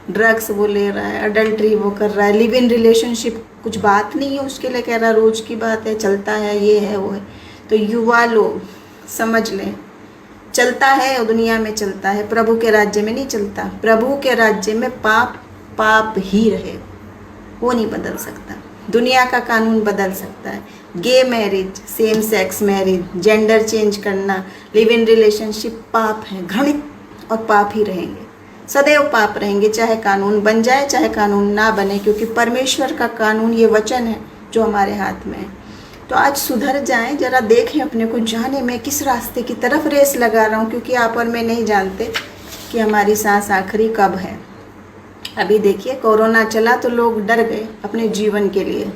ड्रग्स वो ले रहा है, अडल्ट्री वो कर रहा है, लिव इन रिलेशनशिप कुछ बात नहीं है उसके लिए, कह रहा रोज़ की बात है, चलता है, ये है वो है। तो युवा लोग समझ लें, चलता है और दुनिया में चलता है, प्रभु के राज्य में नहीं चलता। प्रभु के राज्य में पाप ही रहे, वो नहीं बदल सकता। दुनिया का कानून बदल सकता है, gay marriage, same sex marriage, gender change करना, लिव इन रिलेशनशिप पाप है, घृणित और पाप ही रहेंगे, सदैव पाप रहेंगे, चाहे कानून बन जाए चाहे कानून ना बने, क्योंकि परमेश्वर का कानून ये वचन है जो हमारे हाथ में है। तो आज सुधर जाएं, जरा देखें अपने को, जाने में किस रास्ते की तरफ रेस लगा रहा हूँ, क्योंकि आप और मैं नहीं जानते कि हमारी सांस आखिरी कब है। अभी देखिए कोरोना चला तो लोग डर गए अपने जीवन के लिए,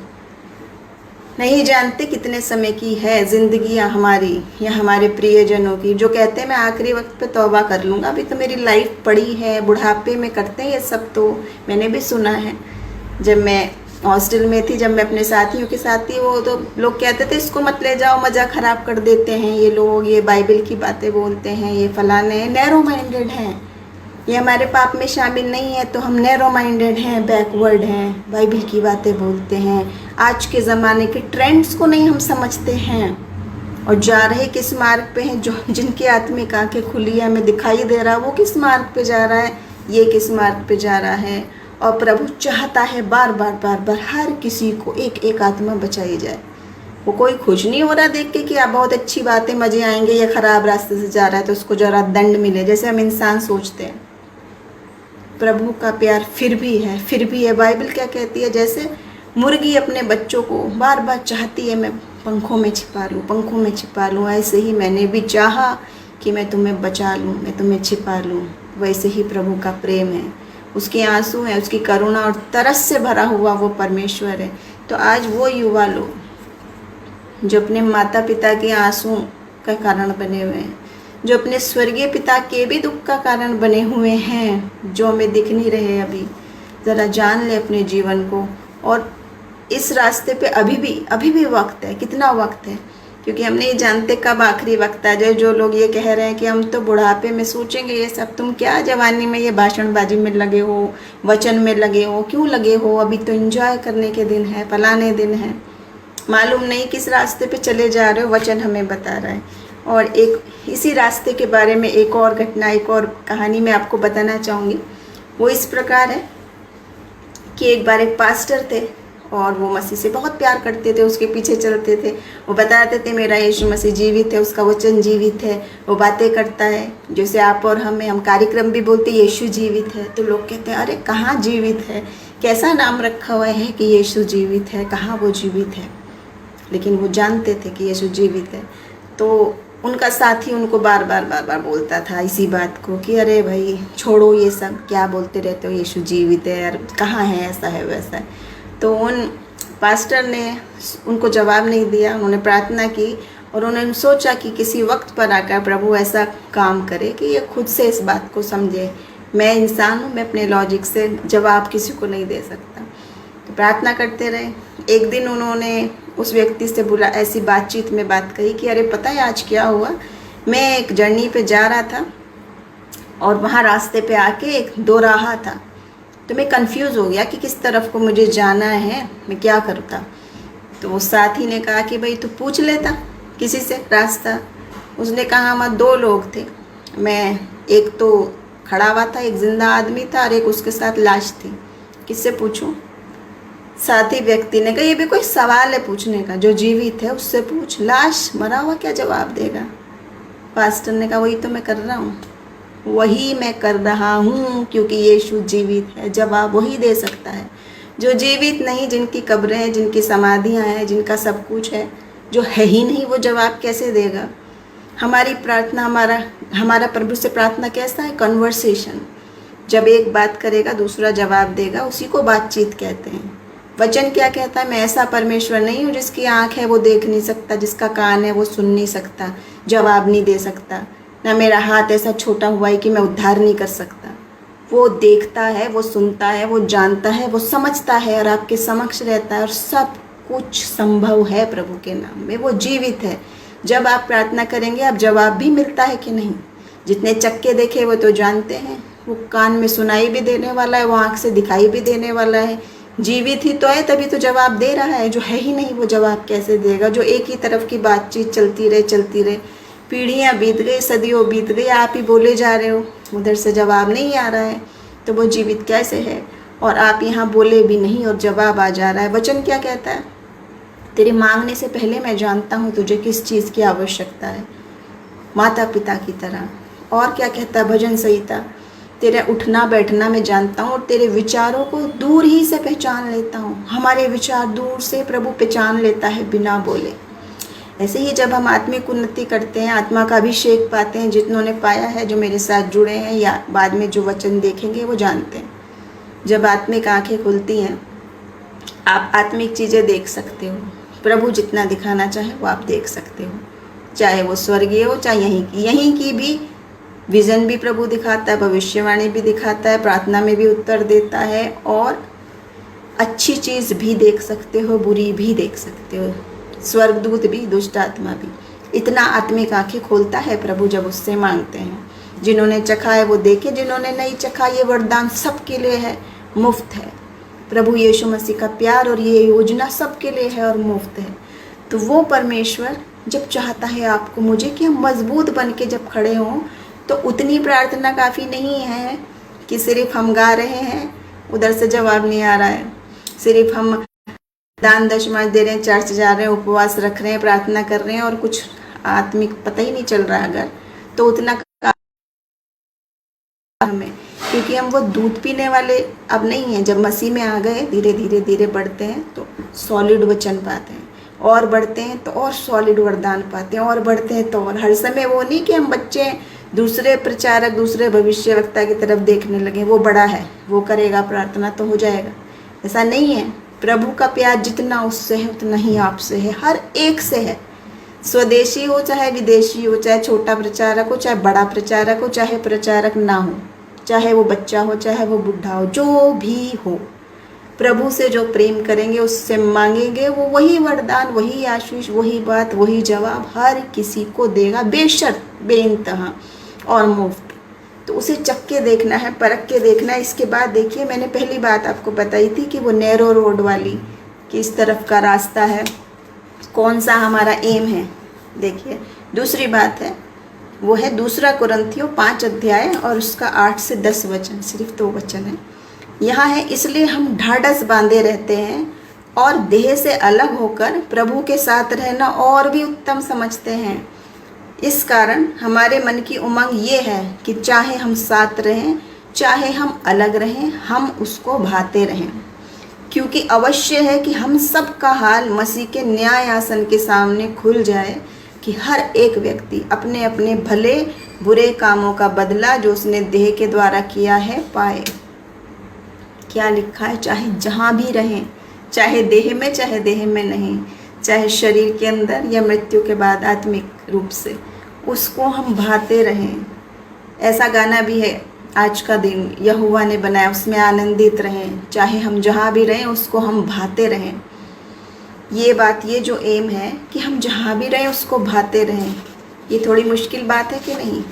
नहीं जानते कितने समय की है ज़िंदगी हमारी या हमारे प्रियजनों की, जो कहते हैं मैं आखिरी वक्त पे तौबा कर लूँगा, अभी तो मेरी लाइफ पड़ी है, बुढ़ापे में करते हैं ये सब। तो मैंने भी सुना है, जब मैं हॉस्टल में थी, जब मैं अपने साथियों के साथ थी, वो तो लोग कहते थे इसको मत ले जाओ, मज़ा ख़राब कर देते हैं ये लोग, ये बाइबल की बातें बोलते हैं, ये फलाने नैरो माइंडेड हैं, ये हमारे पाप में शामिल नहीं है, तो हम नैरो माइंडेड हैं, बैकवर्ड हैं, बाइबल की बातें बोलते हैं, आज के ज़माने के ट्रेंड्स को नहीं हम समझते हैं, और जा रहे किस मार्ग पे हैं। जो जिनकी आत्मिक आंखें खुली है, हमें दिखाई दे रहा है वो किस मार्ग पे जा रहा है, ये किस मार्ग पे जा रहा है, और प्रभु चाहता है बार बार हर किसी को एक एक आत्मा बचाई जाए। वो कोई खुश नहीं हो रहा देख के कि आप बहुत अच्छी बातें मज़े आएंगे या ख़राब रास्ते से जा रहा है तो उसको ज़रा दंड मिले, जैसे हम इंसान सोचते हैं। प्रभु का प्यार फिर भी है। बाइबल क्या कहती है, जैसे मुर्गी अपने बच्चों को बार बार चाहती है मैं पंखों में छिपा लूँ, ऐसे ही मैंने भी चाहा कि मैं तुम्हें बचा लूँ, मैं तुम्हें छिपा लूँ। वैसे ही प्रभु का प्रेम है, उसके आंसू हैं, उसकी करुणा और तरस से भरा हुआ वो परमेश्वर है। तो आज वो युवा लोग जो अपने माता पिता के आंसू का कारण बने हुए हैं, जो अपने स्वर्गीय पिता के भी दुख का कारण बने हुए हैं, जो हमें दिख नहीं रहे, अभी ज़रा जान ले अपने जीवन को। और इस रास्ते पे अभी भी वक्त है। कितना वक्त है, क्योंकि हम नहीं जानते कब आखिरी वक्त आ जाए। जो लोग ये कह रहे हैं कि हम तो बुढ़ापे में सोचेंगे ये सब, तुम क्या जवानी में ये भाषणबाजी में लगे हो, वचन में लगे हो, क्यों लगे हो? अभी तो एंजॉय करने के दिन है, फलाने दिन है। मालूम नहीं किस रास्ते पे चले जा रहे हो, वचन हमें बता रहा है। और एक इसी रास्ते के बारे में एक और घटना, एक और कहानी मैं आपको बताना चाहूँगी। वो इस प्रकार है कि एक बार एक पास्टर थे और वो मसीह से बहुत प्यार करते थे, उसके पीछे चलते थे। वो बताते थे मेरा यीशु मसीह जीवित है, उसका वचन जीवित है, वो बातें करता है जैसे आप और हम कार्यक्रम भी बोलते यीशु जीवित है। तो लोग कहते हैं अरे कहाँ जीवित है, कैसा नाम रखा हुआ है कि यीशु जीवित है, कहाँ वो जीवित है। लेकिन वो जानते थे कि यीशु जीवित है। तो उनका साथी उनको बार बार बोलता था इसी बात को कि अरे भाई छोड़ो ये सब, क्या बोलते रहते हो, यीशु जीवित है यार, कहाँ है, ऐसा है वैसा है। तो उन पास्टर ने उनको जवाब नहीं दिया। उन्होंने प्रार्थना की और उन्होंने सोचा कि किसी वक्त पर आकर प्रभु ऐसा काम करे कि ये खुद से इस बात को समझे। मैं इंसान हूँ, मैं अपने लॉजिक से जवाब किसी को नहीं दे सकता। तो प्रार्थना करते रहे। एक दिन उन्होंने उस व्यक्ति से बोला, ऐसी बातचीत में बात कही कि अरे पता है आज क्या हुआ, मैं एक जर्नी पे जा रहा था और वहाँ रास्ते पे आके एक दोराहा था, तो मैं कंफ्यूज हो गया कि किस तरफ को मुझे जाना है, मैं क्या करता। तो वो साथी ने कहा कि भाई तू पूछ लेता किसी से रास्ता। उसने कहा वहाँ दो लोग थे, मैं एक तो खड़ा हुआ था, एक जिंदा आदमी था और एक उसके साथ लाश थी, किससे पूछूं? साथी व्यक्ति ने कहा ये भी कोई सवाल है पूछने का, जो जीवित है उससे पूछ, लाश मरा हुआ क्या जवाब देगा? पास्टर ने कहा वही तो मैं कर रहा हूँ, वही मैं कर रहा हूँ, क्योंकि यीशु जीवित है, जवाब वही दे सकता है। जो जीवित नहीं, जिनकी कब्रें हैं, जिनकी समाधियाँ हैं, जिनका सब कुछ है, जो है ही नहीं, वो जवाब कैसे देगा? हमारी प्रार्थना, हमारा प्रभु से प्रार्थना कैसा है? कन्वर्सेशन। जब एक बात करेगा दूसरा जवाब देगा, उसी को बातचीत कहते हैं। वचन क्या कहता है? मैं ऐसा परमेश्वर नहीं हूँ जिसकी आँख है वो देख नहीं सकता, जिसका कान है वो सुन नहीं सकता, जवाब नहीं दे सकता, ना मेरा हाथ ऐसा छोटा हुआ है कि मैं उद्धार नहीं कर सकता। वो देखता है, वो सुनता है, वो जानता है, वो समझता है और आपके समक्ष रहता है और सब कुछ संभव है प्रभु के नाम में। वो जीवित है। जब आप प्रार्थना करेंगे आप जवाब भी मिलता है कि नहीं? जितने चक्के देखे वो तो जानते हैं, वो कान में सुनाई भी देने वाला है, वो आँख से दिखाई भी देने वाला है। जीवित ही तो है तभी तो जवाब दे रहा है। जो है ही नहीं वो जवाब कैसे देगा? जो एक ही तरफ की बातचीत चलती रहे, पीढ़ियाँ बीत गई, सदियों बीत गई, आप ही बोले जा रहे हो, उधर से जवाब नहीं आ रहा है, तो वो जीवित कैसे है? और आप यहाँ बोले भी नहीं और जवाब आ जा रहा है। वचन क्या कहता है? तेरे मांगने से पहले मैं जानता हूँ तुझे किस चीज़ की आवश्यकता है, माता पिता की तरह। और क्या कहता है भजन संहिता? तेरे उठना बैठना मैं जानता हूँ और तेरे विचारों को दूर ही से पहचान लेता हूँ। हमारे विचार दूर से प्रभु पहचान लेता है बिना बोले। ऐसे ही जब हम आत्मिक उन्नति करते हैं, आत्मा का अभिषेक पाते हैं, जितनों ने पाया है, जो मेरे साथ जुड़े हैं या बाद में जो वचन देखेंगे वो जानते हैं। जब आत्मिक आंखें खुलती हैं आप आत्मिक चीज़ें देख सकते हो। प्रभु जितना दिखाना चाहे वो आप देख सकते हो, चाहे वो स्वर्गीय हो चाहे यहीं की भी विज़न भी प्रभु दिखाता है, भविष्यवाणी भी दिखाता है, प्रार्थना में भी उत्तर देता है और अच्छी चीज़ भी देख सकते हो, बुरी भी देख सकते हो, स्वर्गदूत भी, दुष्ट आत्मा भी। इतना आत्मिक आंखें खोलता है प्रभु जब उससे मांगते हैं। जिन्होंने चखा है वो देखे, जिन्होंने नहीं चखा ये वरदान सबके लिए है, मुफ्त है। प्रभु यीशु मसीह का प्यार और ये योजना सबके लिए है और मुफ्त है। तो वो परमेश्वर जब चाहता है आपको मुझे कि हम मजबूत बन के जब खड़े हों, तो उतनी प्रार्थना काफ़ी नहीं है कि सिर्फ हम गा रहे हैं उधर से जवाब नहीं आ रहा है। सिर्फ हम दान दशमांश दे रहे हैं, चर्च जा रहे हैं, उपवास रख रहे हैं, प्रार्थना कर रहे हैं और कुछ आत्मिक पता ही नहीं चल रहा है अगर, तो उतना हमें, क्योंकि हम वो दूध पीने वाले अब नहीं हैं। जब मसीह में आ गए धीरे धीरे धीरे बढ़ते हैं तो सॉलिड वचन पाते हैं, और बढ़ते हैं तो और सॉलिड वरदान पाते हैं, और बढ़ते हैं तो और। हर समय वो नहीं कि हम बच्चे दूसरे प्रचारक दूसरे भविष्यवक्ता की तरफ देखने लगे, वो बड़ा है वो करेगा प्रार्थना तो हो जाएगा, ऐसा नहीं है। प्रभु का प्यार जितना उससे है उतना ही आपसे है, हर एक से है। स्वदेशी हो चाहे विदेशी हो, चाहे छोटा प्रचारक हो चाहे बड़ा प्रचारक हो, चाहे प्रचारक ना हो, चाहे वो बच्चा हो चाहे वो बुढ़ा हो, जो भी हो, प्रभु से जो प्रेम करेंगे उससे मांगेंगे वो वही वरदान, वही आशीष, वही बात, वही जवाब हर किसी को देगा, बेशर्त, बेइंतहा और मुफ्त। तो उसे चख के देखना है, परख के देखना है। इसके बाद देखिए, मैंने पहली बात आपको बताई थी कि वो नैरो रोड वाली किस तरफ का रास्ता है, कौन सा हमारा एम है। देखिए दूसरी बात है, वो है 2 कुरिन्थियों 5 अध्याय और उसका 8 से 10 वचन, सिर्फ 2 वचन है यहाँ है। इसलिए हम ढाढ़स बांधे रहते हैं और देह से अलग होकर प्रभु के साथ रहना और भी उत्तम समझते हैं। इस कारण हमारे मन की उमंग ये है कि चाहे हम साथ रहें चाहे हम अलग रहें, हम उसको भाते रहें, क्योंकि अवश्य है कि हम सब का हाल मसीह के न्याय आसन के सामने खुल जाए कि हर एक व्यक्ति अपने अपने भले बुरे कामों का बदला जो उसने देह के द्वारा किया है पाए। क्या लिखा है, चाहे जहाँ भी रहें, चाहे देह में चाहे देह में नहीं, चाहे शरीर के अंदर या मृत्यु के बाद आत्मिक रूप से, उसको हम भाते रहें। ऐसा गाना भी है, आज का दिन यहोवा ने बनाया, उसमें आनंदित रहें, चाहे हम जहाँ भी रहें उसको हम भाते रहें। ये बात, ये जो एम है कि हम जहाँ भी रहें उसको भाते रहें, ये थोड़ी मुश्किल बात है कि नहीं?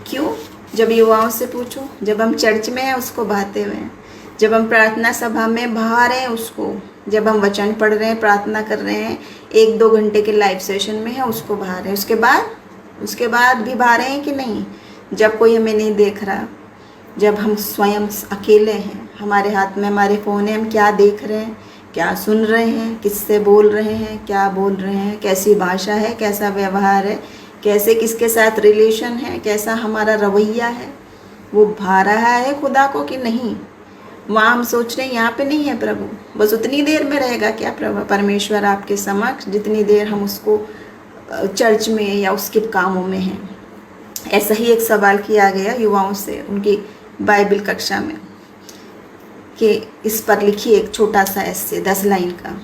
क्यों? जब युवाओं से पूछो, जब हम चर्च में हैं उसको भाते हुए हैं, जब हम प्रार्थना सभा में भा रहे हैं उसको, जब हम वचन पढ़ रहे हैं, प्रार्थना कर रहे हैं, 1-2 घंटे के लाइव सेशन में है उसको भा रहे हैं, उसके बाद भी भा रहे हैं कि नहीं? जब कोई हमें नहीं देख रहा, जब हम स्वयं अकेले हैं, हमारे हाथ में हमारे फ़ोन है, हम क्या देख रहे हैं, क्या सुन रहे हैं, किससे बोल रहे हैं, क्या बोल रहे हैं, कैसी भाषा है, कैसा व्यवहार है, कैसे किसके साथ रिलेशन है, कैसा हमारा रवैया है, वो भा रहा है खुदा को कि नहीं? वहाँ हम सोच रहे हैं यहाँ पे नहीं है प्रभु, बस उतनी देर में रहेगा क्या प्रभु परमेश्वर आपके समक्ष जितनी देर हम उसको चर्च में या उसके कामों में हैं। ऐसा ही एक सवाल किया गया युवाओं से उनकी बाइबल कक्षा में कि इस पर लिखिए एक छोटा सा ऐसे 10 लाइन का,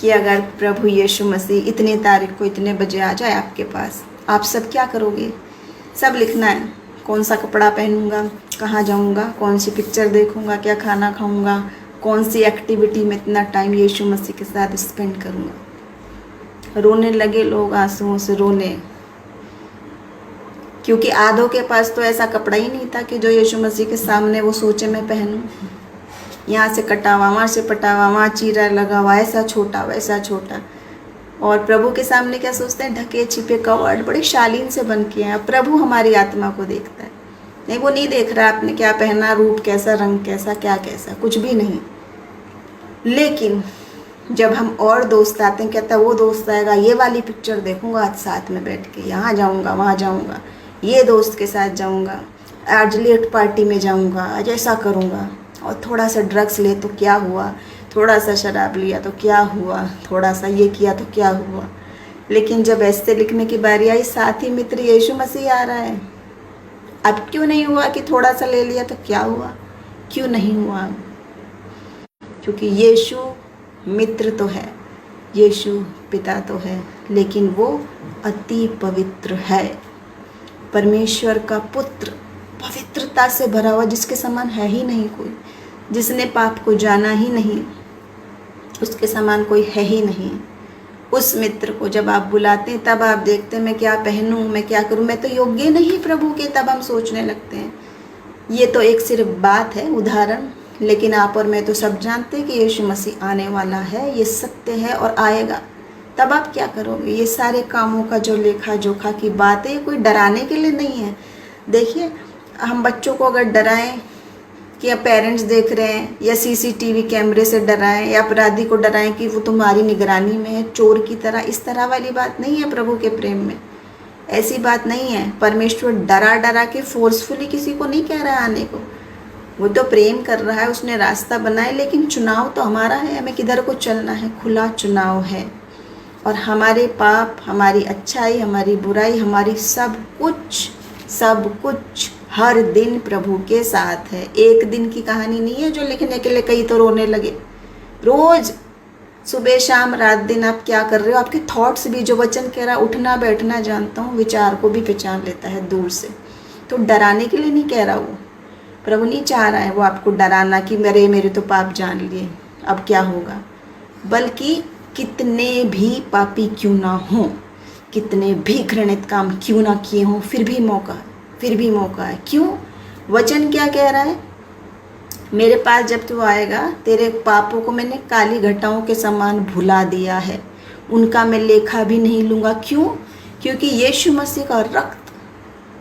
कि अगर प्रभु यीशु मसीह इतनी तारीख को इतने बजे आ जाए आपके पास, आप सब क्या करोगे? सब लिखना है, कौन सा कपड़ा पहनूंगा, कहाँ जाऊंगा, कौन सी पिक्चर देखूंगा, क्या खाना खाऊंगा, कौन सी एक्टिविटी में इतना टाइम यीशु मसीह के साथ स्पेंड करूंगा। रोने लगे लोग, आंसुओं से रोने, क्योंकि आधों के पास तो ऐसा कपड़ा ही नहीं था कि जो यीशु मसीह के सामने वो सोचे मैं पहनूं। यहाँ से कटा हुआ, वहाँ से पटा हुआ, वहाँ चीरा लगा हुआ, ऐसा छोटा वैसा छोटा। और प्रभु के सामने क्या सोचते हैं? ढके छिपे कवर्ड बड़े शालीन से बन के हैं। प्रभु हमारी आत्मा को देखता है, नहीं वो नहीं देख रहा आपने क्या पहना, रूप कैसा, रंग कैसा, क्या कैसा, कुछ भी नहीं। लेकिन जब हम और दोस्त आते हैं, कहता है वो दोस्त आएगा, ये वाली पिक्चर देखूंगा आज साथ में बैठ के, यहाँ जाऊँगा वहाँ जाऊँगा, ये दोस्त के साथ जाऊँगा, आज लेट पार्टी में जाऊँगा, आज ऐसा करूँगा, और थोड़ा सा ड्रग्स ले तो क्या हुआ, थोड़ा सा शराब लिया तो क्या हुआ, थोड़ा सा ये किया तो क्या हुआ। लेकिन जब ऐसे लिखने की बारी आई, साथी मित्र यीशु मसीह आ रहा है, अब क्यों नहीं हुआ कि थोड़ा सा ले लिया तो क्या हुआ? क्यों नहीं हुआ? क्योंकि यीशु मित्र तो है, यीशु पिता तो है, लेकिन वो अति पवित्र है, परमेश्वर का पुत्र, पवित्रता से भरा हुआ, जिसके समान है ही नहीं कोई, जिसने पाप को जाना ही नहीं, उसके समान कोई है ही नहीं। उस मित्र को जब आप बुलाते हैं तब आप देखते हैं मैं क्या पहनूं, मैं क्या करूं, मैं तो योग्य नहीं प्रभु के, तब हम सोचने लगते हैं। ये तो एक सिर्फ बात है, उदाहरण, लेकिन आप और मैं तो सब जानते हैं कि यीशु मसीह आने वाला है, ये सत्य है और आएगा। तब आप क्या करोगे? ये सारे कामों का जो लेखा जोखा की बात है, ये कोई डराने के लिए नहीं है। देखिए हम बच्चों को अगर डराएं कि अब पेरेंट्स देख रहे हैं, या सीसीटीवी कैमरे से डराएं, या अपराधी को डराएं कि वो तुम्हारी निगरानी में है चोर की तरह। इस तरह वाली बात नहीं है प्रभु के प्रेम में, ऐसी बात नहीं है। परमेश्वर डरा डरा के फोर्सफुली किसी को नहीं कह रहा है आने को, वो तो प्रेम कर रहा है, उसने रास्ता बनाया, लेकिन चुनाव तो हमारा है, हमें किधर को चलना है, खुला चुनाव है। और हमारे पाप, हमारी अच्छाई, हमारी बुराई, हमारी सब कुछ हर दिन प्रभु के साथ है। एक दिन की कहानी नहीं है जो लिखने के लिए कहीं तो रोने लगे। रोज सुबह शाम रात दिन आप क्या कर रहे हो, आपके थॉट्स भी, जो वचन कह रहा है उठना बैठना जानता हूँ, विचार को भी पहचान लेता है दूर से। तो डराने के लिए नहीं कह रहा वो, प्रभु नहीं चाह रहा है वो आपको डराना कि मेरे तो पाप जान लिए अब क्या होगा, बल्कि कितने भी पापी क्यों ना हो, कितने भी घृणित काम क्यों ना किए हों, फिर भी मौका है। क्यों? वचन क्या कह रहा है, मेरे पास जब तू आएगा तेरे पापों को मैंने काली घटाओं के समान भुला दिया है, उनका मैं लेखा भी नहीं लूँगा। क्यों? क्योंकि यीशु मसीह का रक्त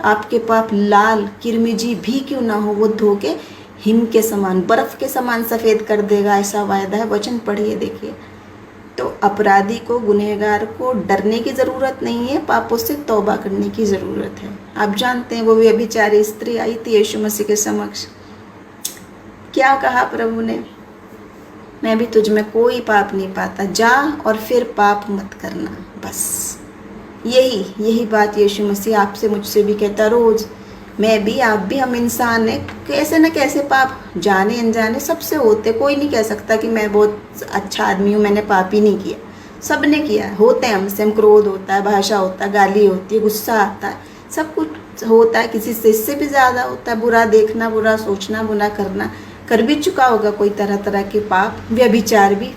आपके पाप लाल किरमिजी भी क्यों ना हो, वो धो के हिम के समान, बर्फ़ के समान सफ़ेद कर देगा, ऐसा वायदा है। वचन पढ़िए देखिए। तो अपराधी को, गुनहगार को डरने की ज़रूरत नहीं है, पापों से तौबा करने की ज़रूरत है। आप जानते हैं वो व्यभिचारी स्त्री आई थी यीशु मसीह के समक्ष, क्या कहा प्रभु ने, मैं भी तुझ में कोई पाप नहीं पाता, जा और फिर पाप मत करना। बस यही बात यीशु मसीह आपसे मुझसे भी कहता रोज़। मैं भी, आप भी, हम इंसान हैं, कैसे न कैसे पाप जाने अनजाने सबसे होते। कोई नहीं कह सकता कि मैं बहुत अच्छा आदमी हूँ, मैंने पाप ही नहीं किया, सब ने किया। होते हैं हमसे, हम क्रोध होता है, भाषा होता है, गाली होती है, गुस्सा आता है, सब कुछ होता है। किसी से इससे भी ज़्यादा होता है, बुरा देखना, बुरा सोचना, बुरा करना, कर भी चुका होगा कोई तरह तरह के पाप, व्यभिचार भी।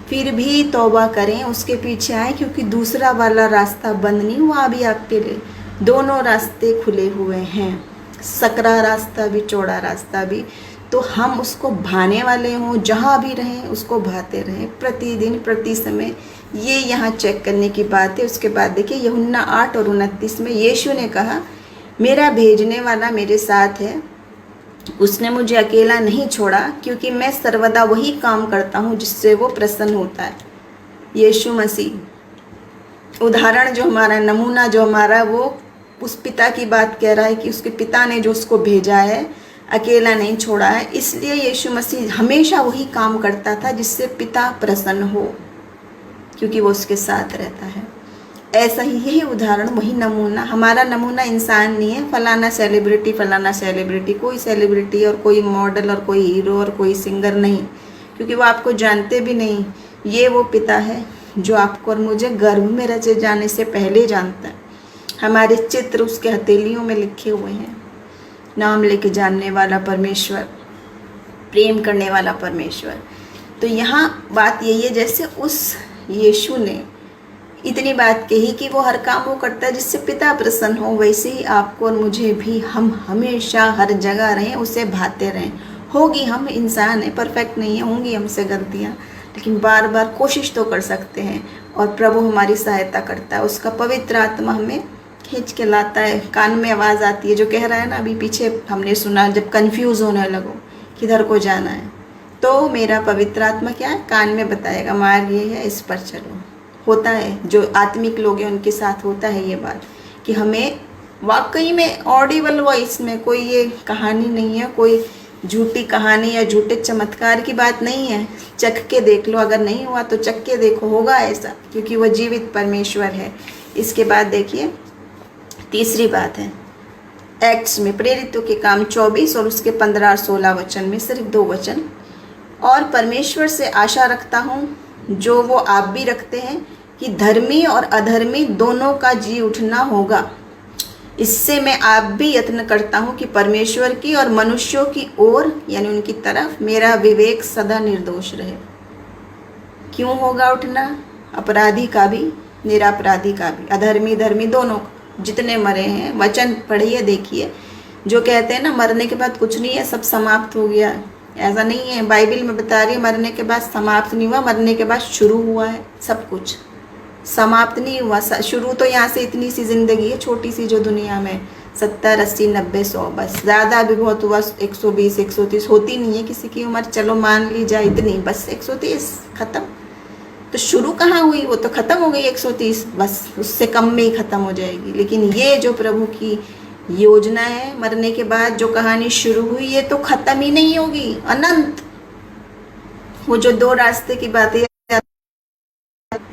फिर भी तौबा करें, उसके पीछे आए, क्योंकि दूसरा वाला रास्ता बंद नहीं हुआ अभी आपके लिए, दोनों रास्ते खुले हुए हैं, सकरा रास्ता भी, चौड़ा रास्ता भी। तो हम उसको भाने वाले हों, जहाँ भी रहें उसको भाते रहें, प्रतिदिन, प्रति समय। ये यहाँ चेक करने की बात है। उसके बाद देखिए यूहन्ना 8:29 में यीशु ने कहा, मेरा भेजने वाला मेरे साथ है, उसने मुझे अकेला नहीं छोड़ा, क्योंकि मैं सर्वदा वही काम करता हूँ जिससे वो प्रसन्न होता है। यीशु मसीह उदाहरण जो हमारा, नमूना जो हमारा, वो उस पिता की बात कह रहा है कि उसके पिता ने जो उसको भेजा है, अकेला नहीं छोड़ा है। इसलिए यीशु मसीह हमेशा वही काम करता था जिससे पिता प्रसन्न हो, क्योंकि वो उसके साथ रहता है। ऐसा ही यही उदाहरण, वही नमूना। हमारा नमूना इंसान नहीं है, फलाना सेलिब्रिटी, कोई सेलिब्रिटी और कोई मॉडल और कोई हीरो और कोई सिंगर नहीं, क्योंकि वो आपको जानते भी नहीं। ये वो पिता है जो आपको और मुझे गर्भ में रचे जाने से पहले जानता है। हमारे चित्र उसके हथेलियों में लिखे हुए हैं। नाम लेके जानने वाला परमेश्वर, प्रेम करने वाला परमेश्वर। तो यहाँ बात यही है, जैसे उस यीशु ने इतनी बात कही कि वो हर काम वो करता है जिससे पिता प्रसन्न हो, वैसे ही आपको और मुझे भी हम हमेशा हर जगह रहें, उसे भाते रहें। होगी, हम इंसान हैं, परफेक्ट नहीं है, होंगी हमसे गलतियाँ, लेकिन बार बार कोशिश तो कर सकते हैं। और प्रभु हमारी सहायता करता है, उसका पवित्र आत्मा हमें खींच के लाता है। कान में आवाज़ आती है जो कह रहा है ना, अभी पीछे हमने सुना, जब कन्फ्यूज़ होने लगो किधर को जाना है, तो मेरा पवित्र आत्मा क्या है, कान में बताएगा, मार्ग ये है, इस पर चलो। होता है, जो आत्मिक लोग हैं उनके साथ होता है ये बात, कि हमें वाकई में ऑडिबल वॉइस में, कोई ये कहानी नहीं है, कोई झूठी कहानी या झूठे चमत्कार की बात नहीं है। चख के देख लो, अगर नहीं हुआ तो चख के देखो, होगा ऐसा, क्योंकि वह जीवित परमेश्वर है। इसके बाद देखिए तीसरी बात है, एक्ट्स में प्रेरितों के काम 24 और उसके 15 और 16 वचन में सिर्फ 2 वचन। और परमेश्वर से आशा रखता हूँ, जो वो आप भी रखते हैं, कि धर्मी और अधर्मी दोनों का जी उठना होगा। इससे मैं आप भी यत्न करता हूँ कि परमेश्वर की और मनुष्यों की ओर, यानी उनकी तरफ, मेरा विवेक सदा निर्दोष रहे। क्यों होगा उठना? अपराधी का भी, निरपराधी का भी, अधर्मी धर्मी दोनों का, जितने मरे हैं। वचन पढ़िए देखिए, जो कहते हैं ना मरने के बाद कुछ नहीं है, सब समाप्त हो गया, ऐसा नहीं है। बाइबल में बता रही है मरने के बाद समाप्त नहीं हुआ, मरने के बाद शुरू हुआ है सब कुछ, समाप्त नहीं हुआ। शुरू तो यहाँ से इतनी सी ज़िंदगी है छोटी सी जो दुनिया में, 70, 80, 90, 100, बस। ज़्यादा भी बहुत हुआ 120, 130 होती नहीं है किसी की उम्र, चलो मान ली जाए इतनी, बस 130 ख़त्म। तो शुरू कहाँ हुई, वो तो ख़त्म हो गई 130, बस उससे कम में ही ख़त्म हो जाएगी। लेकिन ये जो प्रभु की योजना है, मरने के बाद जो कहानी शुरू हुई, ये तो ख़त्म ही नहीं होगी, अनंत। वो जो 2 रास्ते की बात है,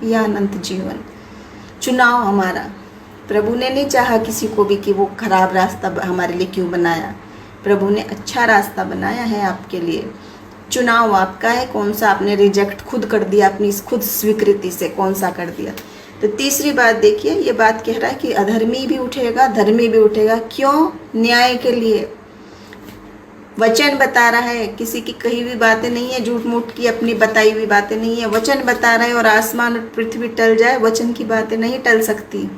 या अनंत जीवन। चुनाव हमारा, प्रभु ने नहीं चाहा किसी को भी कि वो खराब रास्ता हमारे लिए क्यों बनाया, प्रभु ने अच्छा रास्ता बनाया है आपके लिए। चुनाव आपका है, कौन सा आपने रिजेक्ट खुद कर दिया, अपनी खुद स्वीकृति से कौन सा कर दिया। तो तीसरी बात देखिए, ये बात कह रहा है कि अधर्मी भी उठेगा, धर्मी भी उठेगा। क्यों? न्याय के लिए। वचन बता रहा है, किसी की कही हुई बातें नहीं है, झूठ मूठ की अपनी बताई हुई बातें नहीं है, वचन बता रहा है। और आसमान और पृथ्वी टल जाए, वचन की बातें नहीं टल सकती।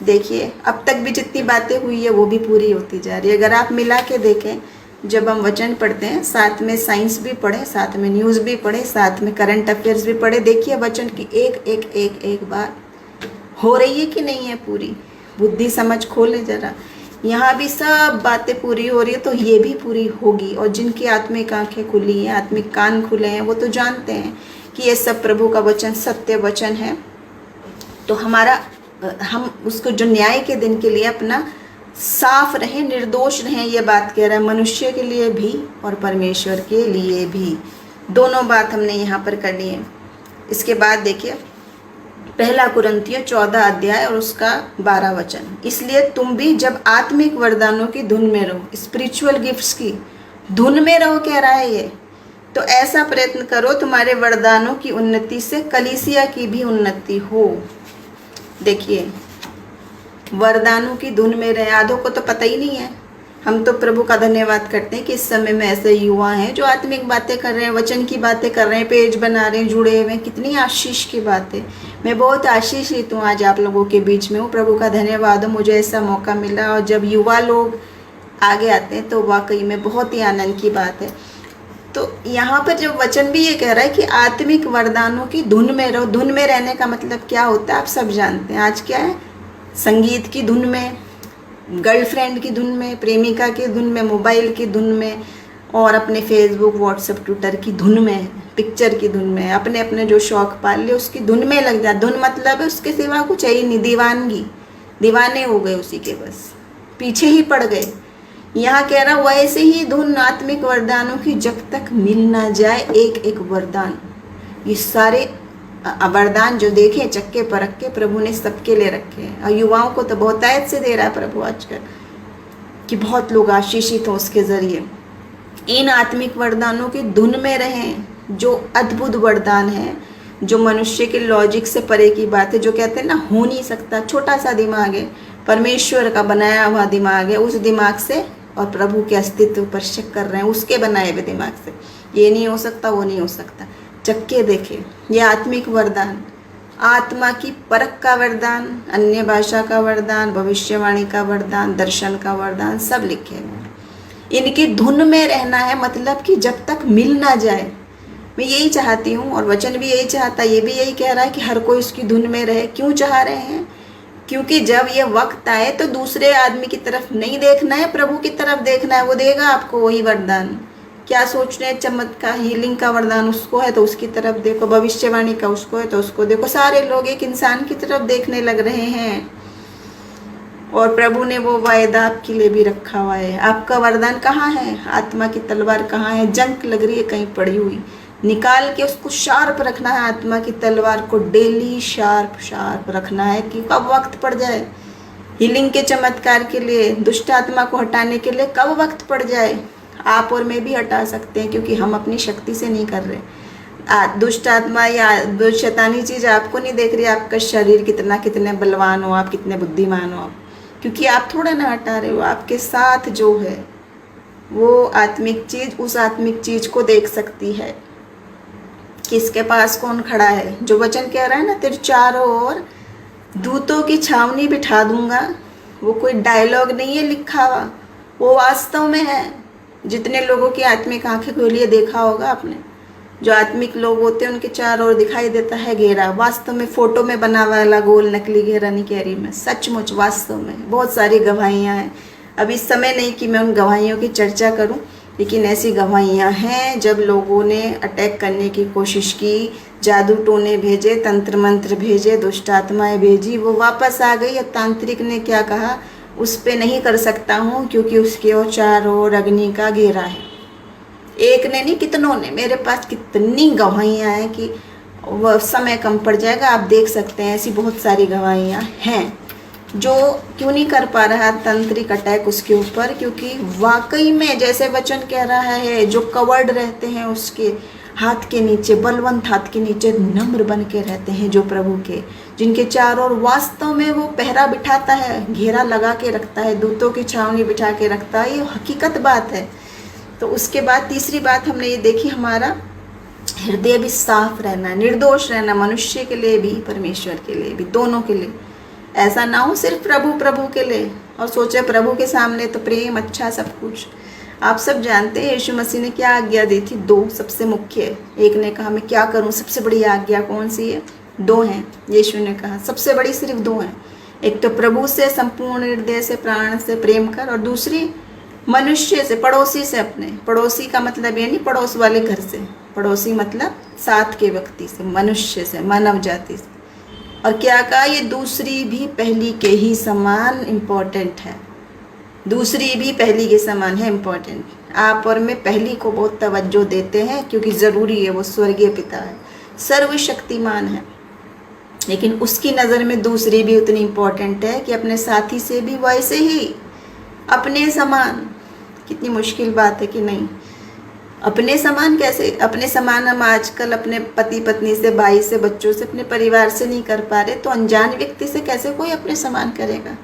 देखिए अब तक भी जितनी बातें हुई है वो भी पूरी होती जा रही है। अगर आप मिला के देखें, जब हम वचन पढ़ते हैं, साथ में साइंस भी पढ़े, साथ में न्यूज़ भी पढ़े, साथ में करंट अफेयर्स भी पढ़े, देखिए वचन की एक एक एक एक बात हो रही है कि नहीं है पूरी। बुद्धि समझ खोले जरा, यहाँ भी सब बातें पूरी हो रही है, तो ये भी पूरी होगी। और जिनकी आत्मिक आंखें खुली हैं, आत्मिक कान खुले हैं, वो तो जानते हैं कि ये सब प्रभु का वचन सत्य वचन है। तो हम उसको जो न्याय के दिन के लिए अपना साफ रहें, निर्दोष रहें, ये बात कह रहा है, मनुष्य के लिए भी और परमेश्वर के लिए भी। दोनों बात हमने यहाँ पर करनी है। इसके बाद देखिए 1 कुरिन्थियों 14 अध्याय और उसका 12 वचन। इसलिए तुम भी जब आत्मिक वरदानों की धुन में रहो, स्पिरिचुअल गिफ्ट्स की धुन में रहो, कह रहा है ये, तो ऐसा प्रयत्न करो तुम्हारे वरदानों की उन्नति से कलीसिया की भी उन्नति हो। देखिए वरदानों की धुन में रहे, आधों को तो पता ही नहीं है। हम तो प्रभु का धन्यवाद करते हैं कि इस समय में ऐसे युवा हैं जो आत्मिक बातें कर रहे हैं, वचन की बातें कर रहे हैं, पेज बना रहे हैं, जुड़े हुए हैं। कितनी आशीष की बात है। मैं बहुत आशीषित हूँ, आज आप लोगों के बीच में हूँ। प्रभु का धन्यवाद हो, मुझे ऐसा मौका मिला। और जब युवा लोग आगे आते हैं तो वाकई में बहुत ही आनंद की बात है। तो यहाँ पर जब वचन भी ये कह रहा है कि आत्मिक वरदानों की धुन में रहो। धुन में रहने का मतलब क्या होता है आप सब जानते हैं। आज क्या है, संगीत की धुन में, गर्लफ्रेंड की धुन में, प्रेमिका की धुन में, मोबाइल की धुन में, और अपने फेसबुक व्हाट्सएप ट्विटर की धुन में, पिक्चर की धुन में, अपने अपने जो शौक पाल लिए उसकी धुन में लग जाए। धुन मतलब है उसके सिवा कुछ है ही नहीं, दीवानगी, दीवाने हो गए उसी के, बस पीछे ही पड़ गए। यहाँ कह रहा वैसे ही धुन आत्मिक वरदानों की जब तक मिल ना जाए, एक एक वरदान, ये सारे वरदान जो देखे चक्के परख के प्रभु ने सबके लिए रखे हैं। और युवाओं को तो बहुत आयत से दे रहा है प्रभु आजकल कि बहुत लोग आशीषित हों उसके ज़रिए। इन आत्मिक वरदानों की धुन में रहें, जो अद्भुत वरदान है, जो मनुष्य के लॉजिक से परे की बात है, जो कहते हैं ना हो नहीं सकता, छोटा सा दिमाग है, परमेश्वर का बनाया हुआ दिमाग है, उस दिमाग से और प्रभु के अस्तित्व पर शक कर रहे हैं उसके बनाए हुए दिमाग से। ये नहीं हो सकता, वो नहीं हो सकता, चक्के देखे। ये आत्मिक वरदान, आत्मा की परख का वरदान, अन्य भाषा का वरदान, भविष्यवाणी का वरदान, दर्शन का वरदान, सब लिखे हुए। इनकी धुन में रहना है, मतलब कि जब तक मिल ना जाए। मैं यही चाहती हूँ और वचन भी यही चाहता है, ये भी यही कह रहा है कि हर कोई उसकी धुन में रहे। क्यों चाह रहे हैं? क्योंकि जब ये वक्त आए तो दूसरे आदमी की तरफ नहीं देखना है, प्रभु की तरफ देखना है। वो देगा आपको वही वरदान। क्या सोच रहे हैं? चमत्कार, हीलिंग का वरदान उसको है तो उसकी तरफ देखो, भविष्यवाणी का उसको है तो उसको देखो। सारे लोग एक इंसान की तरफ देखने लग रहे हैं और प्रभु ने वो वायदा आपके लिए भी रखा हुआ है। आपका वरदान कहाँ है? आत्मा की तलवार कहाँ है? जंग लग रही है कहीं पड़ी हुई, निकाल के उसको शार्प रखना है। आत्मा की तलवार को डेली शार्प रखना है कि कब वक्त पड़ जाए। हीलिंग के चमत्कार के लिए, दुष्ट आत्मा को हटाने के लिए कब वक्त पड़ जाए। आप और मैं भी हटा सकते हैं क्योंकि हम अपनी शक्ति से नहीं कर रहे। दुष्ट आत्मा या शैतानी चीज़ आपको नहीं देख रही, आपका शरीर कितने बलवान हो, आप कितने बुद्धिमान हो, क्योंकि आप थोड़ा ना हटा रहे हो। आपके साथ जो है वो आत्मिक चीज़ उस आत्मिक चीज़ को देख सकती है। किसके पास कौन खड़ा है? जो वचन कह रहा है ना, तेरे चारों ओर दूतों की छावनी बिठा दूंगा, वो कोई डायलॉग नहीं है लिखा हुआ, वो वास्तव में है। जितने लोगों की आत्मिक आंखें खोलिए, देखा होगा आपने, जो आत्मिक लोग होते हैं उनके चारों ओर दिखाई देता है घेरा। वास्तव में फोटो में बना वाला गोल नकली घेरा नहीं कह रही मैं, सचमुच वास्तव में बहुत सारी गवाहियाँ हैं। अब इस समय नहीं कि मैं उन गवाहियों की चर्चा करूं, लेकिन ऐसी गवाहियां हैं जब लोगों ने अटैक करने की कोशिश की, जादू टोने भेजे, तंत्र मंत्र भेजे, दुष्ट आत्माएं भेजी, वो वापस आ गई। और तांत्रिक ने क्या कहा, उस पे नहीं कर सकता हूँ क्योंकि उसके और चारों ओर अग्नि का घेरा है। एक ने नहीं, कितनों ने, मेरे पास कितनी गवाहियाँ हैं कि वह समय कम पड़ जाएगा, आप देख सकते हैं। ऐसी बहुत सारी गवाहियाँ हैं। जो क्यों नहीं कर पा रहा तंत्रिक अटैक उसके ऊपर, क्योंकि वाकई में जैसे वचन कह रहा है, जो कवर्ड रहते हैं उसके हाथ के नीचे, बलवंत हाथ के नीचे नम्र बन के रहते हैं जो प्रभु के, जिनके चारों ओर वास्तव में वो पहरा बिठाता है, घेरा लगा के रखता है, दूतों की छावनी बिठा के रखता है। ये हकीकत बात है। तो उसके बाद तीसरी बात हमने ये देखी, हमारा हृदय भी साफ रहना, निर्दोष रहना, मनुष्य के लिए भी परमेश्वर के लिए भी, दोनों के लिए। ऐसा ना हो सिर्फ प्रभु के लिए और सोचे प्रभु के सामने तो प्रेम अच्छा सब कुछ। आप सब जानते हैं यीशु मसीह ने क्या आज्ञा दी थी, दो सबसे मुख्य। एक ने कहा मैं क्या करूं, सबसे बड़ी आज्ञा कौन सी है, दो हैं। यीशु ने कहा सबसे बड़ी सिर्फ दो हैं, एक तो प्रभु से संपूर्ण हृदय से प्राण से प्रेम कर, और दूसरी मनुष्य से, पड़ोसी से। अपने पड़ोसी का मतलब ये नहीं पड़ोस वाले घर से, पड़ोसी मतलब साथ के व्यक्ति से, मनुष्य से, मानव जाति से। और क्या कहा, ये दूसरी भी पहली के ही समान इम्पोर्टेंट है, दूसरी भी पहली के समान है इम्पोर्टेंट। आप और मैं पहली को बहुत तवज्जो देते हैं क्योंकि ज़रूरी है, वो स्वर्गीय पिता है, सर्वशक्तिमान है, लेकिन उसकी नज़र में दूसरी भी उतनी इम्पोर्टेंट है कि अपने साथी से भी वैसे ही अपने समान। कितनी मुश्किल बात है कि नहीं, अपने समान कैसे, अपने समान हम आजकल अपने पति पत्नी से, भाई से, बच्चों से, अपने परिवार से नहीं कर पा रहे, तो अनजान व्यक्ति से कैसे कोई अपने समान करेगा।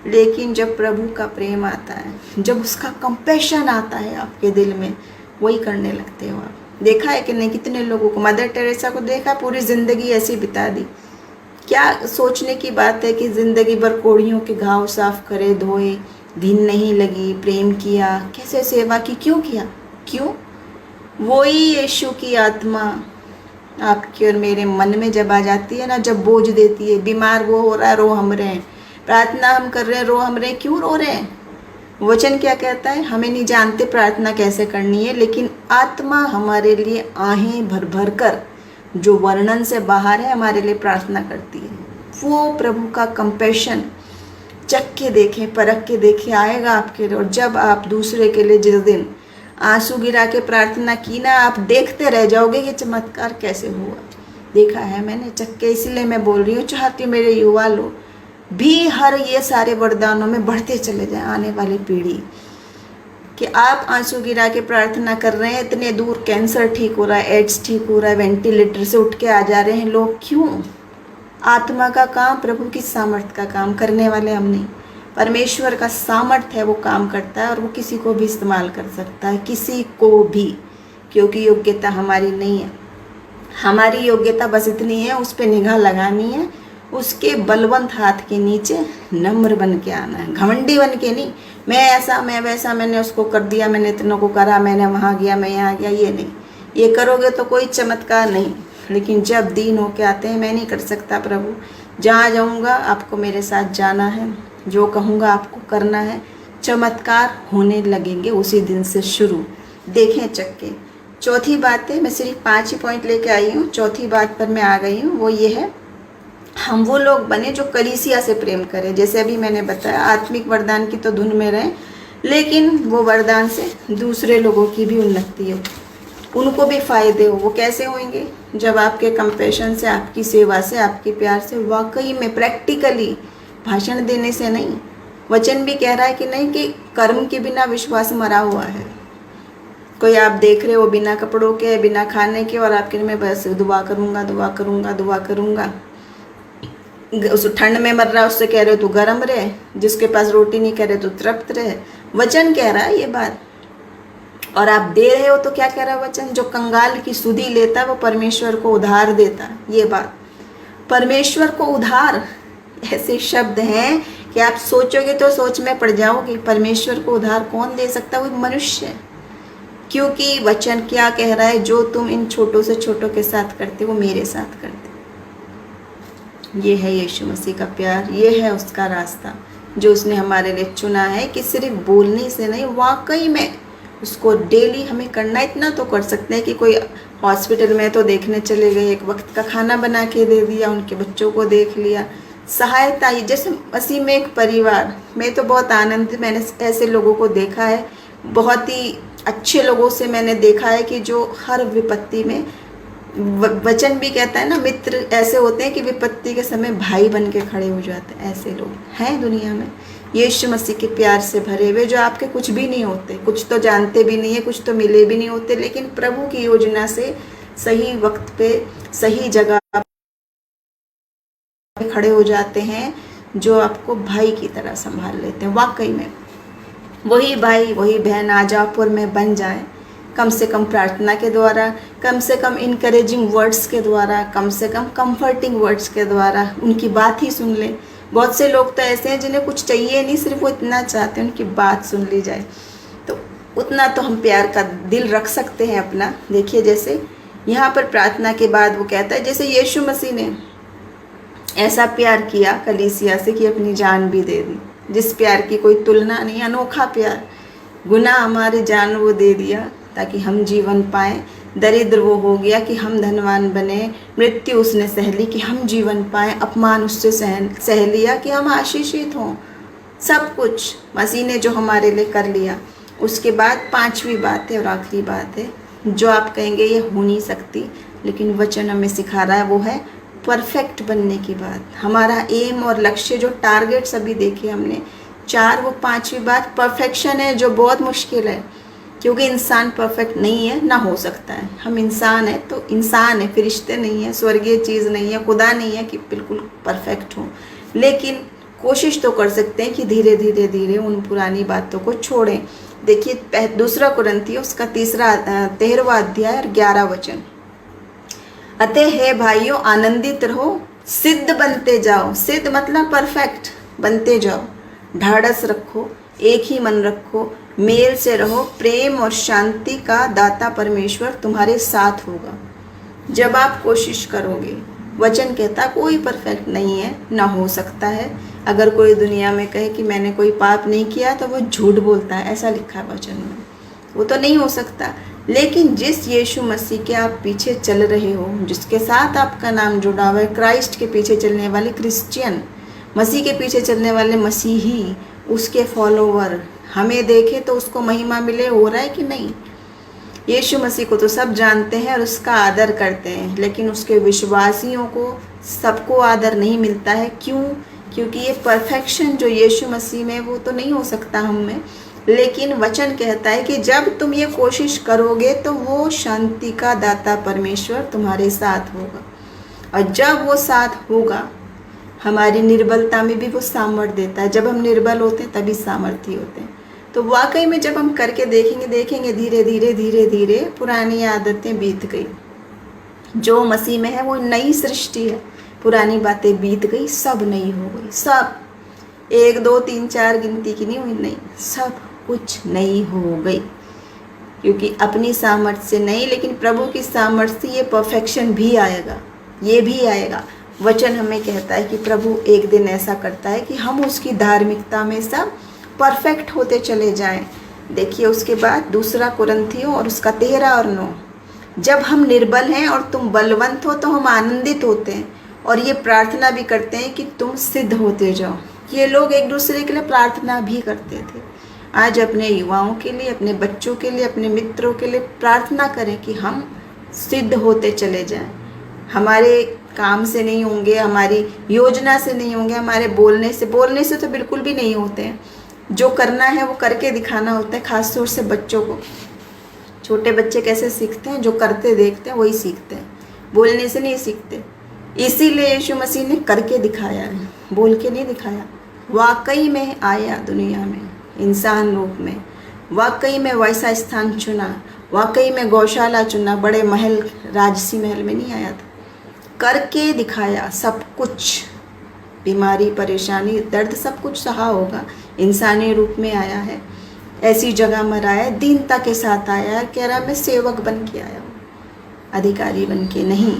लेकिन जब प्रभु का प्रेम आता है, जब उसका कंपैशन आता है आपके दिल में, वही करने लगते हो आप। देखा है कि नहीं, कितने लोगों को, मदर टेरेसा को देखा, पूरी ज़िंदगी ऐसी बिता दी। क्या सोचने की बात है कि ज़िंदगी भर कोड़ियों के घाव साफ करे, धोए, दिन नहीं लगी, प्रेम किया, कैसे सेवा की, क्यों किया, क्यों? वही यीशु की आत्मा आपके और मेरे मन में जब आ जाती है ना, जब बोझ देती है, बीमार वो हो रहा है, रो हम रहे हैं, प्रार्थना हम कर रहे हैं, रो हम रहे हैं, क्यों रो रहे हैं? वचन क्या कहता है, हमें नहीं जानते प्रार्थना कैसे करनी है, लेकिन आत्मा हमारे लिए आहें भर भर कर, जो वर्णन से बाहर है, हमारे लिए प्रार्थना करती है। वो प्रभु का कंपैशन चख के देखें, परख के देखें, आएगा आपके लिए। और जब आप दूसरे के लिए जिस दिन आंसू गिरा के प्रार्थना की ना, आप देखते रह जाओगे कि चमत्कार कैसे हुआ। देखा है मैंने चख के, इसलिए मैं बोल रही हूँ, चाहती हूँ मेरे युवा लोग भी हर ये सारे वरदानों में बढ़ते चले जाएं, आने वाली पीढ़ी, कि आप आंसू गिरा के प्रार्थना कर रहे हैं, इतने दूर कैंसर ठीक हो रहा है, एड्स ठीक हो रहा है, वेंटिलेटर से उठ के आ जा रहे हैं लोग, क्यों? आत्मा का काम, प्रभु की सामर्थ्य का काम करने वाले हम नहीं, परमेश्वर का सामर्थ्य है, वो काम करता है और वो किसी को भी इस्तेमाल कर सकता है, किसी को भी, क्योंकि योग्यता हमारी नहीं है। हमारी योग्यता बस इतनी है, उस पर निगाह लगानी है, उसके बलवंत हाथ के नीचे नम्र बन के आना है, घमंडी बन के नहीं, मैं ऐसा, मैं वैसा, मैंने उसको कर दिया, मैंने इतनों को करा, मैंने वहाँ गया, मैं यहाँ गया, ये नहीं। ये करोगे तो कोई चमत्कार नहीं। लेकिन जब दीन होके आते हैं, मैं नहीं कर सकता प्रभु, जहाँ जाऊँगा आपको मेरे साथ जाना है, जो कहूँगा आपको करना है, चमत्कार होने लगेंगे उसी दिन से शुरू। देखें चक्के। चौथी बात है, मैं सिर्फ 5 ही पॉइंट लेके आई हूँ, चौथी बात पर मैं आ गई हूँ, वो ये है, हम वो लोग बने जो कलीसिया से प्रेम करें। जैसे अभी मैंने बताया, आत्मिक वरदान की तो धुन में रहें, लेकिन वो वरदान से दूसरे लोगों की भी उन्नति हो, उनको भी फ़ायदे हो। वो कैसे होंगे? जब आपके कंपैशन से, आपकी सेवा से, आपके प्यार से, वाकई में प्रैक्टिकली, भाषण देने से नहीं। वचन भी कह रहा है कि नहीं, कि कर्म के बिना विश्वास मरा हुआ है। कोई आप देख रहे हो बिना कपड़ों के, बिना खाने के, और आपके में बस दुआ करूँगा, दुआ करूँगा, दुआ करूँगा। उस ठंड में मर रहा है, उससे कह रहे हो तू गर्म रहे, जिसके पास रोटी नहीं कह रहे तो तृप्त रहे। वचन कह रहा है ये बात, और आप दे रहे हो तो क्या कह रहा है वचन? जो कंगाल की सुधि लेता है वो परमेश्वर को उधार देता है। ये बात, परमेश्वर को उधार, ऐसे शब्द हैं कि आप सोचोगे तो सोच में पड़ जाओगे। परमेश्वर को उधार कौन दे सकता है? वो मनुष्य। क्योंकि वचन क्या कह रहा है? जो तुम इन छोटों से छोटों के साथ करते हो, वो मेरे साथ करते। ये है यीशु मसीह का प्यार, ये है उसका रास्ता। जो उसने हमारे लिए चुना है कि सिर्फ बोलने से नहीं, वाकई में उसको डेली हमें करना। इतना तो कर सकते हैं कि कोई हॉस्पिटल में तो देखने चले गए, एक वक्त का खाना बना के दे दिया, उनके बच्चों को देख लिया, सहायता। ही जैसे मसीह में एक परिवार, मैं तो बहुत आनंदित, मैंने ऐसे लोगों को देखा है, बहुत ही अच्छे लोगों से मैंने देखा है कि जो हर विपत्ति में, वचन भी कहता है ना, मित्र ऐसे होते हैं कि विपत्ति के समय भाई बन के खड़े हो जाते हैं। ऐसे लोग हैं दुनिया में, यीशु मसीह के प्यार से भरे हुए, जो आपके कुछ भी नहीं होते, कुछ तो जानते भी नहीं है, कुछ तो मिले भी नहीं होते, लेकिन प्रभु की योजना से सही वक्त पे सही जगह खड़े हो जाते हैं, जो आपको भाई की तरह संभाल लेते हैं। वाकई में वही भाई वही बहन आजापुर में बन जाए, कम से कम प्रार्थना के द्वारा, कम से कम इनकरेजिंग वर्ड्स के द्वारा, कम से कम कंफर्टिंग वर्ड्स के द्वारा, उनकी बात ही सुन लें। बहुत से लोग तो ऐसे हैं जिन्हें कुछ चाहिए नहीं, सिर्फ वो इतना चाहते हैं उनकी बात सुन ली जाए। तो उतना तो हम प्यार का दिल रख सकते हैं अपना। देखिए जैसे यहाँ पर प्रार्थना के बाद वो कहता है, जैसे यीशु मसीह ने ऐसा प्यार किया कलीसिया से कि अपनी जान भी दे दी, जिस प्यार की कोई तुलना नहीं, अनोखा प्यार। गुनाह हमारी जान वो दे दिया ताकि हम जीवन पाएँ, दरिद्र वो हो गया कि हम धनवान बने, मृत्यु उसने सह ली कि हम जीवन पाएँ, अपमान उससे सह लिया कि हम आशीषित हों। सब कुछ मसीह ने जो हमारे लिए कर लिया। उसके बाद पांचवी बात है और आखिरी बात है, जो आप कहेंगे ये हो नहीं सकती, लेकिन वचन हमें सिखा रहा है, वो है परफेक्ट बनने की बात। हमारा एम और लक्ष्य, जो टारगेट्स अभी देखे हमने 4, वो पांचवी बात परफेक्शन है, जो बहुत मुश्किल है, क्योंकि इंसान परफेक्ट नहीं है, ना हो सकता है। हम इंसान है तो इंसान है, फरिश्ते नहीं है, स्वर्गीय चीज़ नहीं है, खुदा नहीं है कि बिल्कुल परफेक्ट हो, लेकिन कोशिश तो कर सकते हैं कि धीरे धीरे धीरे उन पुरानी बातों को छोड़ें। देखिए 2 कुरिन्थियों उसका 13वां अध्याय और 11 वचन, अतः हे भाइयों आनंदित रहो, सिद्ध बनते जाओ। सिद्ध मतलब परफेक्ट बनते जाओ, ढाढ़स रखो, एक ही मन रखो, मेल से रहो, प्रेम और शांति का दाता परमेश्वर तुम्हारे साथ होगा। जब आप कोशिश करोगे, वचन कहता कोई परफेक्ट नहीं है, ना हो सकता है। अगर कोई दुनिया में कहे कि मैंने कोई पाप नहीं किया तो वो झूठ बोलता है, ऐसा लिखा है वचन में, वो तो नहीं हो सकता। लेकिन जिस यीशु मसीह के आप पीछे चल रहे हो, जिसके साथ आपका नाम जुड़ा हुआ है, क्राइस्ट के पीछे चलने वाले क्रिश्चियन, मसीह के पीछे चलने वाले मसीही, उसके फॉलोवर, हमें देखे तो उसको महिमा मिले, हो रहा है कि नहीं? यीशु मसीह को तो सब जानते हैं और उसका आदर करते हैं, लेकिन उसके विश्वासियों को सबको आदर नहीं मिलता है। क्यों? क्योंकि ये परफेक्शन जो यीशु मसीह में, वो तो नहीं हो सकता हम में। लेकिन वचन कहता है कि जब तुम ये कोशिश करोगे तो वो शांति का दाता परमेश्वर तुम्हारे साथ होगा, और जब वो साथ होगा, हमारी निर्बलता में भी वो सामर्थ्य देता है। जब हम निर्बल होते हैं तभी सामर्थ्य होते हैं। तो वाकई में जब हम करके देखेंगे धीरे धीरे धीरे धीरे पुरानी आदतें बीत गई। जो मसीह में है वो नई सृष्टि है, पुरानी बातें बीत गई, सब नई हो गई। सब 1 2 3 4 गिनती की नहीं हुई, नहीं, सब कुछ नई हो गई। क्योंकि अपनी सामर्थ्य से नहीं, लेकिन प्रभु की सामर्थ्य से ये परफेक्शन भी आएगा, ये भी आएगा। वचन हमें कहता है कि प्रभु एक दिन ऐसा करता है कि हम उसकी धार्मिकता में सब परफेक्ट होते चले जाएं। देखिए उसके बाद 2 कुरिन्थियों और उसका 13 और 9, जब हम निर्बल हैं और तुम बलवंत हो तो हम आनंदित होते हैं और ये प्रार्थना भी करते हैं कि तुम सिद्ध होते जाओ। ये लोग एक दूसरे के लिए प्रार्थना भी करते थे। आज अपने युवाओं के लिए, अपने बच्चों के लिए, अपने मित्रों के लिए प्रार्थना करें कि हम सिद्ध होते चले जाएं। हमारे काम से नहीं होंगे, हमारी योजना से नहीं होंगे, हमारे बोलने से तो बिल्कुल भी नहीं होते हैं। जो करना है वो करके दिखाना होता है, खास तौर से बच्चों को। छोटे बच्चे कैसे सीखते हैं? जो करते देखते हैं वही सीखते हैं, बोलने से नहीं सीखते। इसीलिए यीशु मसीह ने करके दिखाया है, बोल के नहीं दिखाया। वाकई में आया दुनिया में इंसान रूप में, वाकई में वैसा स्थान चुना, वाकई में गौशाला चुना, बड़े महल, राजसी महल में नहीं आया था, करके दिखाया। सब कुछ, बीमारी, परेशानी, दर्द, सब कुछ सहा होगा। इंसानी रूप में आया है, ऐसी जगह मरा है, दीनता के साथ आया है। कह रहा मैं सेवक बन के आया हूँ, अधिकारी बन के नहीं,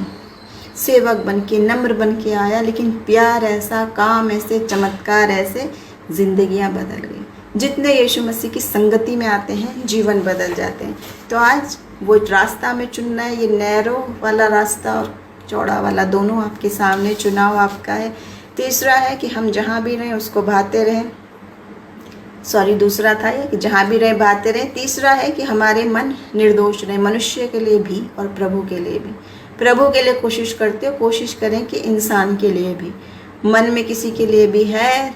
सेवक बन के, नम्र बन के आया। लेकिन प्यार ऐसा, काम ऐसे, चमत्कार ऐसे जिंदगियां बदल गई। जितने यीशु मसीह की संगति में आते हैं जीवन बदल जाते हैं। तो आज वो रास्ता में चुनना है, ये नैरो वाला रास्ता और चौड़ा वाला दोनों आपके सामने, चुनाव आपका है। तीसरा है कि हम जहाँ भी रहें उसको भाते रहें, दूसरा था ये कि जहाँ भी रहें भाते रहें। तीसरा है कि हमारे मन निर्दोष रहें, मनुष्य के लिए भी और प्रभु के लिए भी। प्रभु के लिए कोशिश करते हो, कोशिश करें कि इंसान के लिए भी, मन में किसी के लिए भी है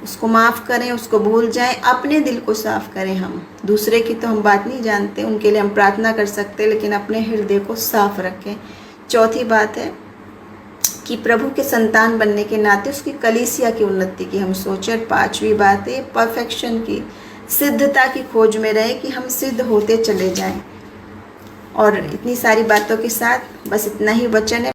उसको माफ़ करें, उसको भूल जाएं, अपने दिल को साफ़ करें। हम दूसरे की तो हम बात नहीं जानते, उनके लिए हम प्रार्थना कर सकते, लेकिन अपने हृदय को साफ रखें। चौथी बात है कि प्रभु के संतान बनने के नाते उसकी कलीसिया की उन्नति की हम सोचें। पांचवी बात है परफेक्शन की, सिद्धता की खोज में रहे कि हम सिद्ध होते चले जाएं। और इतनी सारी बातों के साथ बस इतना ही वचन है।